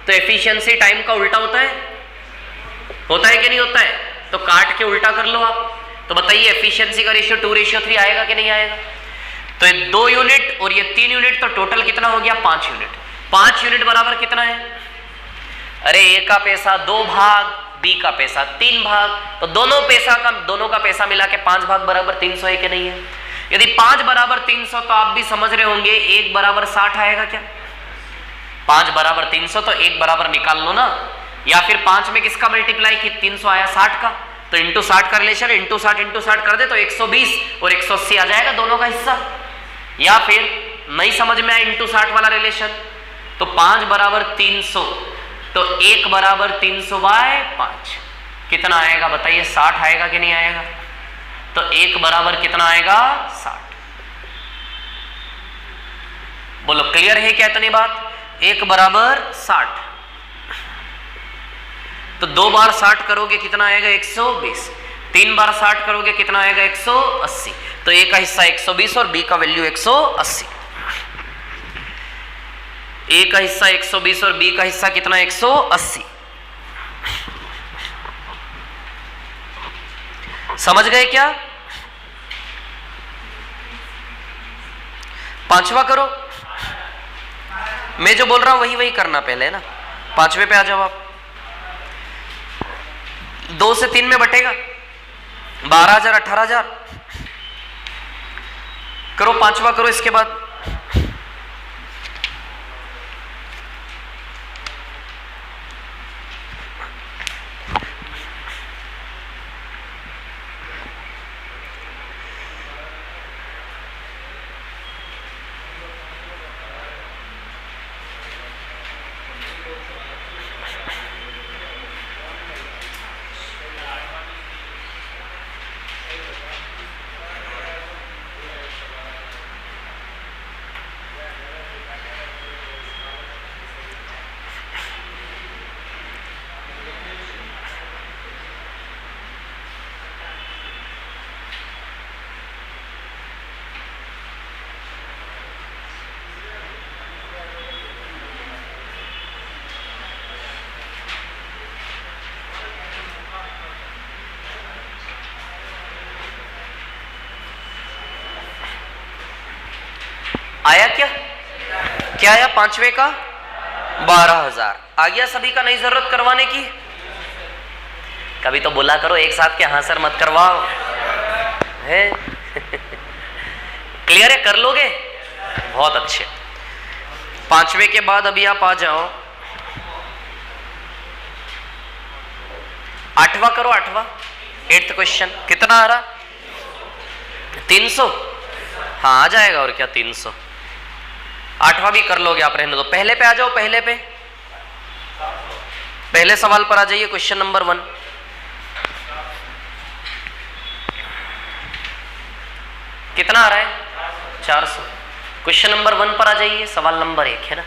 तो एफिशिएंसी टाइम का उल्टा होता है कि नहीं होता है? तो काट के उल्टा कर लो आप। तो बताइए एफिशिएंसी का रेशियो 2:3 आएगा कि नहीं आएगा? तो ये 2 यूनिट और ये 3 यूनिट, तो टोटल कितना हो गया? 5 यूनिट। 5 यूनिट बराबर कितना है? अरे ए का पैसा 2 भाग, बी का पैसा 3 भाग, तो दोनों का पैसा मिला के 5 भाग बराबर 300 है कि नहीं है? यदि 5 बराबर 300 तो आप भी समझ रहे होंगे 1 बराबर 60 आएगा क्या? 5 बराबर 300 तो 1 बराबर निकाल लो ना। या फिर 5 में किसका मल्टीप्लाई कि 300 आया 60 का, तो इंटू 60 का रिलेशन, इंटू 60 कर दे तो 120 और 180 आ जाएगा दोनों का हिस्सा। या फिर नहीं समझ में आया इंटू 60 वाला रिलेशन, तो 5 बराबर 300 तो 1 बराबर 300/5 कितना आएगा बताइए? 60 आएगा कि नहीं आएगा? तो 1 बराबर कितना आएगा? 60। बोलो क्लियर है क्या इतनी बात? 1 बराबर 60। तो 2 बार 60 करोगे कितना आएगा? 120। 3 बार 60 करोगे कितना आएगा? 180। तो ए का हिस्सा 120 और बी का वैल्यू 180। ए का हिस्सा 120 और बी का हिस्सा कितना? 180। समझ गए क्या? 5वां करो। मैं जो बोल रहा हूं वही करना पहले है ना। 5वें पे आ जाओ आप। 2 से 3 में बटेगा 12,000 18,000 करो। 5वां करो इसके बाद आया क्या? क्या आया? पांचवे का 12,000 आ गया सभी का, नहीं जरूरत करवाने की। कभी तो बोला करो एक साथ के हाँ सर मत करवाओ है। क्लियर है? कर लोगे? बहुत अच्छे। पांचवे के बाद अभी आप आ जाओ आठवां करो। आठवां 8th क्वेश्चन कितना आ रहा? 300। हाँ आ जाएगा और क्या 300। आठवां भी कर लोगे आप, रहने दो। पहले पे आ जाओ, पहले पे, पहले सवाल पर आ जाइए। क्वेश्चन नंबर 1 कितना आ रहा है? 400। क्वेश्चन नंबर 1 पर आ जाइए, सवाल नंबर 1 है ना।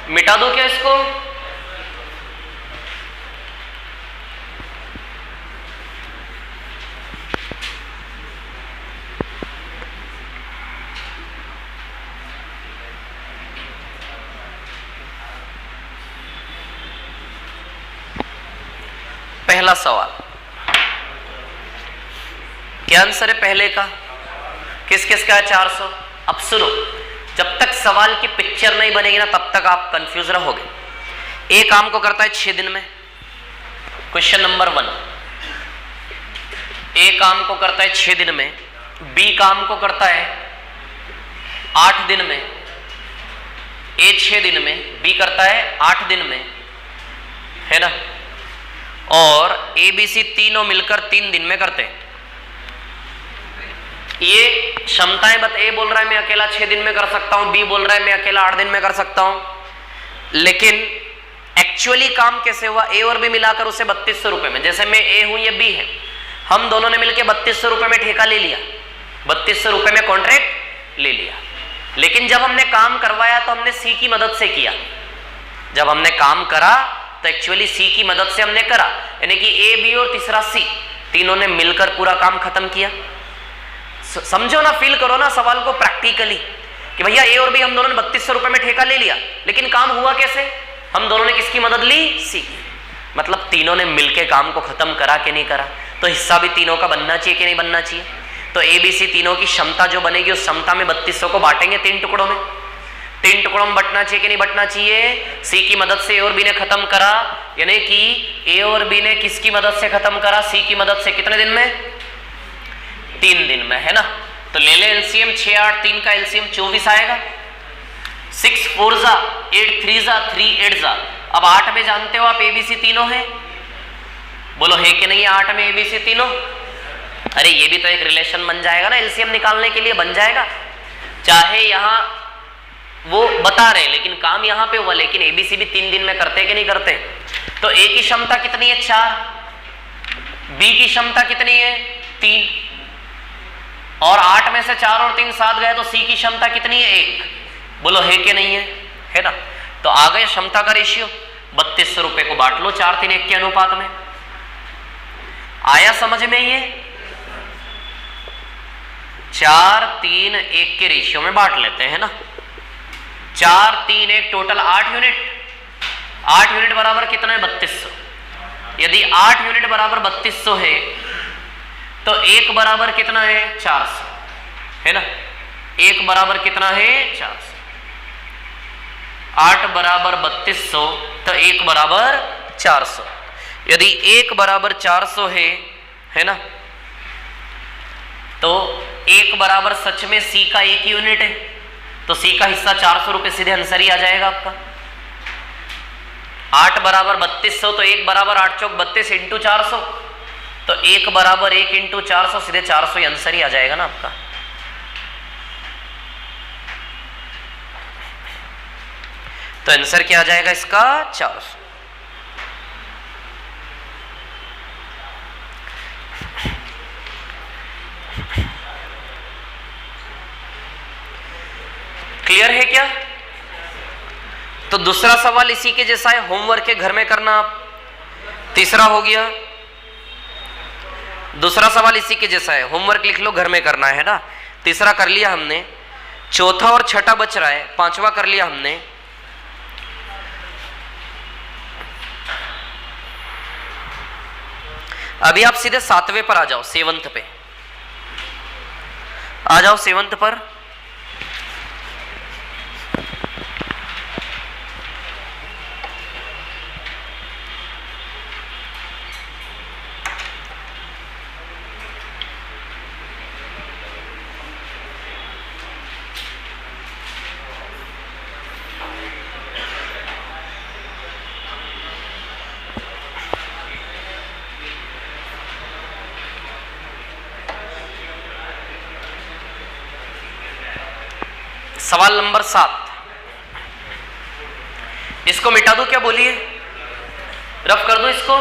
मिटा दो क्या इसको? पहला सवाल क्या आंसर है पहले का? किस किस का है 400? अब सुनो, जब तक सवाल की पिक्चर नहीं बनेगी ना तब तक आप कंफ्यूज रहोगे। ए काम को करता है 6 दिन में, क्वेश्चन नंबर 1। ए काम को करता है 6 दिन में, बी काम को करता है 8 दिन में। ए 6 दिन में, बी करता है 8 दिन में, है ना। और ए बी सी तीनों मिलकर 3 दिन में करते हैं। ये क्षमताएं बता, ए बोल रहा है मैं अकेला 6 दिन में कर सकता हूं, बी बोल रहा है मैं अकेला 8 दिन में कर सकता हूं। लेकिन एक्चुअली काम कैसे हुआ? ए और बी मिलाकर उसे 3200 रुपए में, जैसे मैं ए हूं ये बी है, हम दोनों ने मिलकर 3200 रुपए में ठेका ले लिया, 3200 रुपए में कॉन्ट्रैक्ट ले लिया। लेकिन जब हमने काम करवाया तो हमने सी की मदद से किया। जब हमने काम करा तो एक्चुअली सी की मदद से हमने करा, यानी कि ए बी और तीसरा सी तीनों ने मिलकर पूरा काम खत्म किया। समझो ना, फील करो ना सवाल को प्रैक्टिकली कि भैया ए और बी हम दोनों ने 3200 रुपए में ठेका ले लिया, लेकिन काम हुआ कैसे? हम दोनों ने किसकी मदद ली? सी की। मतलब तीनों ने मिलकर काम को खत्म करा कि नहीं करा? तो हिस्सा भी तीनों का बनना चाहिए कि नहीं बनना चाहिए? तो ए बी सी तीनों की क्षमता जो बनेगी उस क्षमता में 3200 को बांटेंगे 3 टुकड़ों में। 3 टुकड़ों में बंटना चाहिए कि नहीं बंटना चाहिए? सी की मदद से ए और बी ने खत्म करा, यानी कि ए और बी ने किसकी मदद से खत्म करा? सी की मदद से। कितने दिन में? 3 दिन में, है ना। तो ले ले एलसीएम, 6 8 3 का एलसीएम 24 आएगा। 6 4 जा 8 3 जा 3 8 जा। अब 8 में जानते हो आप एबीसी तीनों है, बोलो है कि नहीं? 8 में एबीसी तीनों। अरे ये भी तो एक रिलेशन बन जाएगा ना, एलसीएम निकालने के लिए बन जाएगा। चाहे यहां वो बता रहे लेकिन काम यहां पे हुआ, लेकिन एबीसी भी 3 दिन में करते कि नहीं करते? तो ए की क्षमता कितनी है? 4। बी की क्षमता कितनी है? 3। और 8 में से 4 और 3 7 गए तो सी की क्षमता कितनी है? 1। बोलो है कि नहीं है? है ना। तो आ गए क्षमता का रेशियो। 3200 रुपए को बांट लो 4 3 1 के अनुपात में। आया समझ में? ये 4 3 1 के रेशियो में बांट लेते हैं ना। 4 3 1 टोटल 8 यूनिट। 8 यूनिट बराबर कितना है? 3200। यदि 8 यूनिट बराबर 3200 है तो 1 बराबर कितना है? 400, है ना। 1 बराबर कितना है? 400। 8 बराबर 3200 तो 1 बराबर 400। यदि 1 बराबर 400 है ना, तो 1 बराबर सच में सी का 1 यूनिट है, तो सी का हिस्सा 400 रुपए सीधे आंसर ही आ जाएगा आपका। 8 बराबर 3200, तो 1 बराबर 8 चौक 32 इंटू 400, तो 1 बराबर 1 इंटू 400, सीधे 400 ही आंसर ही आ जाएगा ना आपका। तो आंसर क्या आ जाएगा इसका? 400। क्लियर है क्या? तो दूसरा सवाल इसी के जैसा है, होमवर्क के घर में करना आप। तीसरा हो गया, दूसरा सवाल इसी के जैसा है, होमवर्क लिख लो, घर में करना है ना। तीसरा कर लिया हमने, चौथा और छठा बच रहा है, पांचवा कर लिया हमने। अभी आप सीधे 7वें पर आ जाओ, 7th पे आ जाओ, 7th पर। सवाल नंबर 7, इसको मिटा दूं क्या? बोलिए, रफ कर दूं इसको?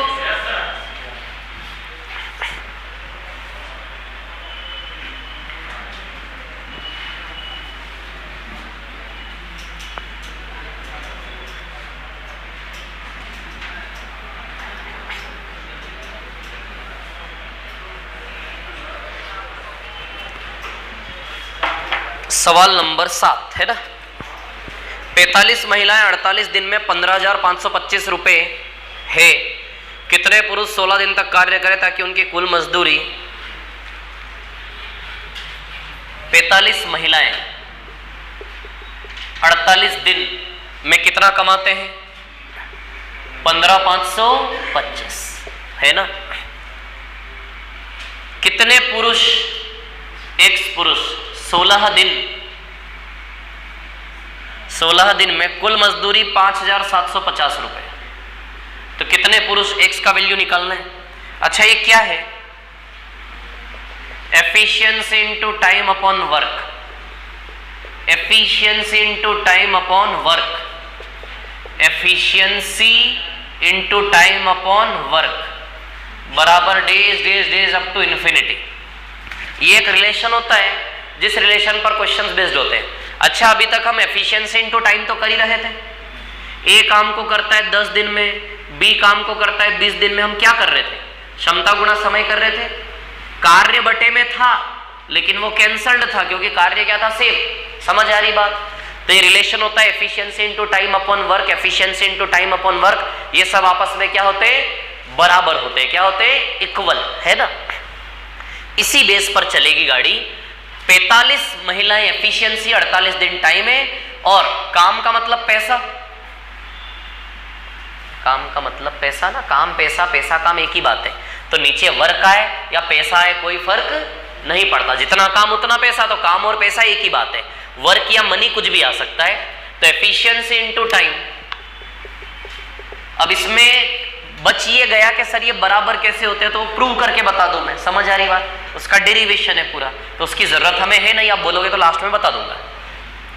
सवाल नंबर 7 है ना। 45 महिलाएं 48 दिन में 15,525 रुपए है। कितने पुरुष 16 दिन तक कार्य करें ताकि उनकी कुल मजदूरी? 45 महिलाएं 48 दिन में कितना कमाते हैं? 15,525 है ना। कितने पुरुष, एक्स पुरुष 16 दिन में कुल मजदूरी 5,750 रुपए। तो कितने पुरुष, एक्स का वैल्यू निकालना है। अच्छा ये क्या है? Efficiency into time upon work, efficiency into time upon work, efficiency into time upon work बराबर days days days up to infinity. ये एक रिलेशन होता है जिस रिलेशन पर क्वेश्चंस बेस्ड होते हैं। अच्छा अभी तक हम एफिशिएंसी इनटू टाइम तो कर ही रहे थे। ए काम को करता है 10 दिन में, बी काम को करता है 20 दिन में। हम क्या कर रहे थे? क्षमता गुणा समय कर रहे थे। कार्य बटे में था लेकिन वो कैंसल्ड था क्योंकि कार्य क्या था? सेम। समझ आ रही बात? तो ये रिलेशन होता है efficiency into time upon work, efficiency into time upon work. ये सब आपस में क्या होते हैं? बराबर होते हैं। क्या होते हैं? इक्वल, है ना। इसी बेस पर चलेगी गाड़ी। 45 महिलाएं एफिशिएंसी, 48 दिन टाइम है। और काम का मतलब पैसा, काम का मतलब पैसा ना। काम पैसा, पैसा काम एक ही बात है। तो नीचे वर्क आए या पैसा आए कोई फर्क नहीं पड़ता। जितना काम उतना पैसा, तो काम और पैसा एक ही बात है। वर्क या मनी कुछ भी आ सकता है। तो एफिशिएंसी इनटू टाइम। अब इसमें बच ये गया कि सर ये बराबर कैसे होते हैं, तो प्रूव करके बता दूं मैं। समझ आ रही बात? उसका डेरिवेशन है पूरा, तो उसकी जरूरत हमें है नहीं। आप बोलोगे तो लास्ट में बता दूंगा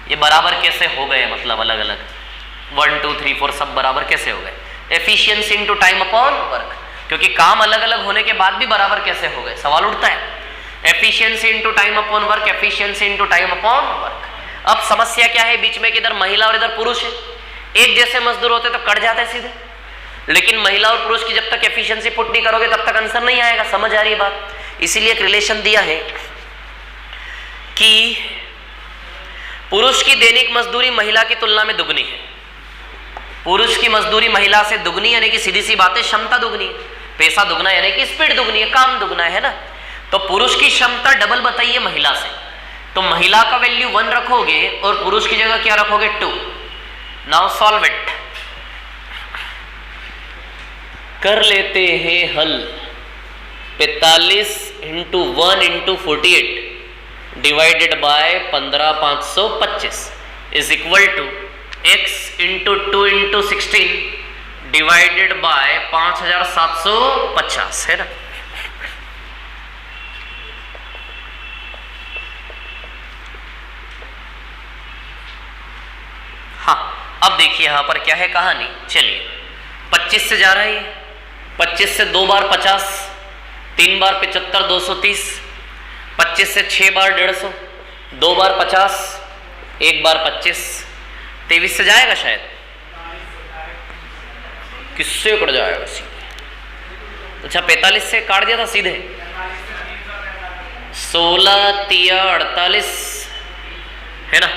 ये बराबर कैसे हो गए, मतलब अलग अलग 1 2 3 4 सब बराबर कैसे हो गए। Efficiency into time upon work, क्योंकि काम अलग अलग होने के बाद भी बराबर कैसे हो गए, सवाल उठता है। Efficiency into time upon work, efficiency into time upon work. अब समस्या क्या है? बीच में कि इधर महिला और इधर पुरुष है। एक जैसे मजदूर होते तो कट जाते सीधे, लेकिन महिला और पुरुष की जब तक एफिशिएंसी पुट नहीं करोगे तब तक आंसर नहीं आएगा। समझ आ रही बात? इसीलिए एक रिलेशन दिया है कि पुरुष की दैनिक मजदूरी महिला की तुलना में दुगनी है। पुरुष की मजदूरी महिला से दुगनी, यानी कि सीधी सी बात है क्षमता दुगनी, पैसा दुगना यानी कि स्पीड दुगनी है, काम दुगना है ना। तो पुरुष की क्षमता डबल बताइए महिला से, तो महिला का वैल्यू 1 रखोगे और पुरुष की जगह क्या रखोगे? 2। Now solve it. कर लेते हैं हल। 45 into 1 into 48 divided by 15,525 is equal to x into 2 into 16 divided by 5750 है ना। हाँ, अब देखिए यहां पर क्या है कहानी। चलिए 25 से जा रहा है, 25 से 2 बार 50, 3 बार 75, 230, 25 से 6 बार 150, 2 बार 50, 1 बार 25, 23 से जाएगा शायद, किससे कट जाएगा सीधे। अच्छा 45 से काट दिया था सीधे, 16 तिया 48 है ना,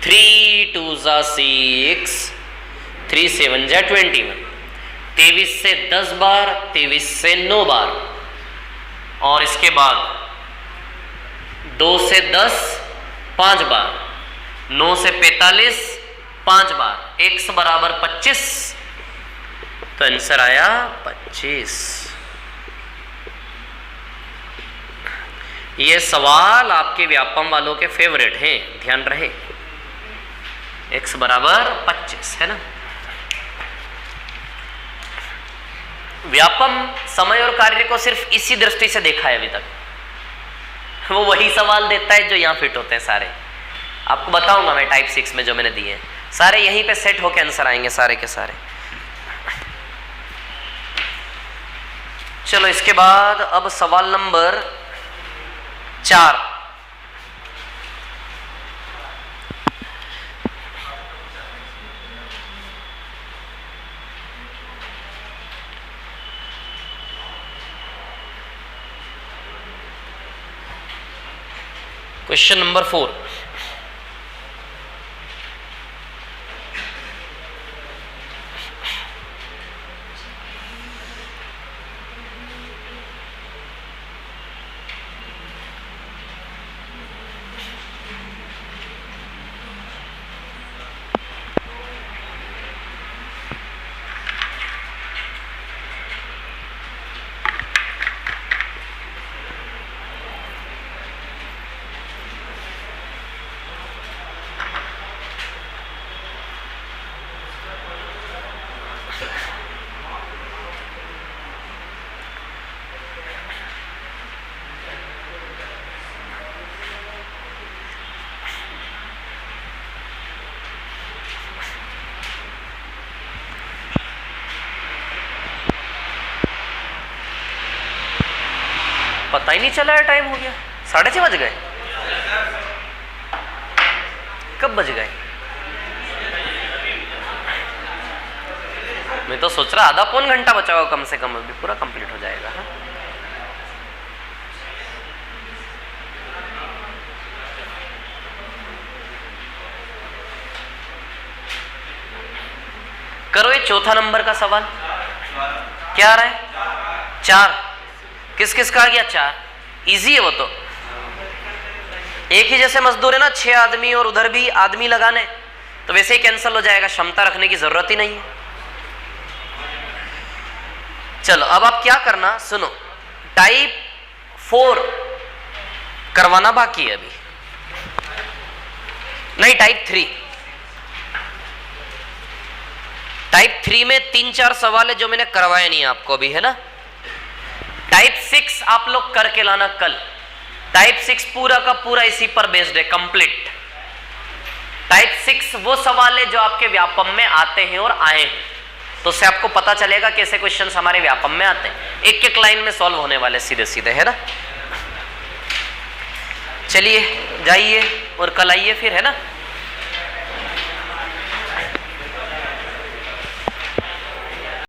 3 2 6, 3 7 21, 23 से 10 बार, 23 से 9 बार, और इसके बाद 2 से 10 5 बार, 9 से 45 5 बार, x बराबर 25, तो आंसर आया 25। ये सवाल आपके व्यापम वालों के फेवरेट हैं, ध्यान रहे, x बराबर 25 है ना। व्यापम समय और कार्य को सिर्फ इसी दृष्टि से देखा है अभी तक, वो वही सवाल देता है जो यहां फिट होते हैं सारे। आपको बताऊंगा मैं टाइप 6 में जो मैंने दिए सारे यहीं पे सेट होके आंसर आएंगे सारे के सारे। चलो इसके बाद अब सवाल नंबर 4। Question number 4। पता ही नहीं चला, टाइम हो गया, 6:30 बज गए। कब बज गए? मैं तो सोच रहा आधा पौन घंटा बचा होगा कम से कम, अभी पूरा कंप्लीट हो जाएगा। हाँ? करो ये चौथा नंबर का सवाल। क्या आ रहा है? 4। किस किस का आ गया? 4। इजी है वो तो, एक ही जैसे मजदूर है ना, 6 आदमी और उधर भी आदमी लगाने, तो वैसे ही कैंसिल हो जाएगा, क्षमता रखने की जरूरत ही नहीं है। चलो अब आप क्या करना, सुनो, टाइप 4 करवाना बाकी है अभी, नहीं टाइप 3। टाइप 3 में 3-4 सवाल है जो मैंने करवाए नहीं आपको अभी, है ना। टाइप 6 आप लोग करके लाना कल। टाइप 6 पूरा का पूरा इसी पर बेस्ड है, कंप्लीट। टाइप 6 वो सवाल है जो आपके व्यापम में आते हैं और आए हैं, तो उससे आपको पता चलेगा कैसे क्वेश्चंस हमारे व्यापम में आते हैं, एक एक लाइन में सॉल्व होने वाले सीधे सीधे, है ना। चलिए जाइए और कल आइए फिर, है ना।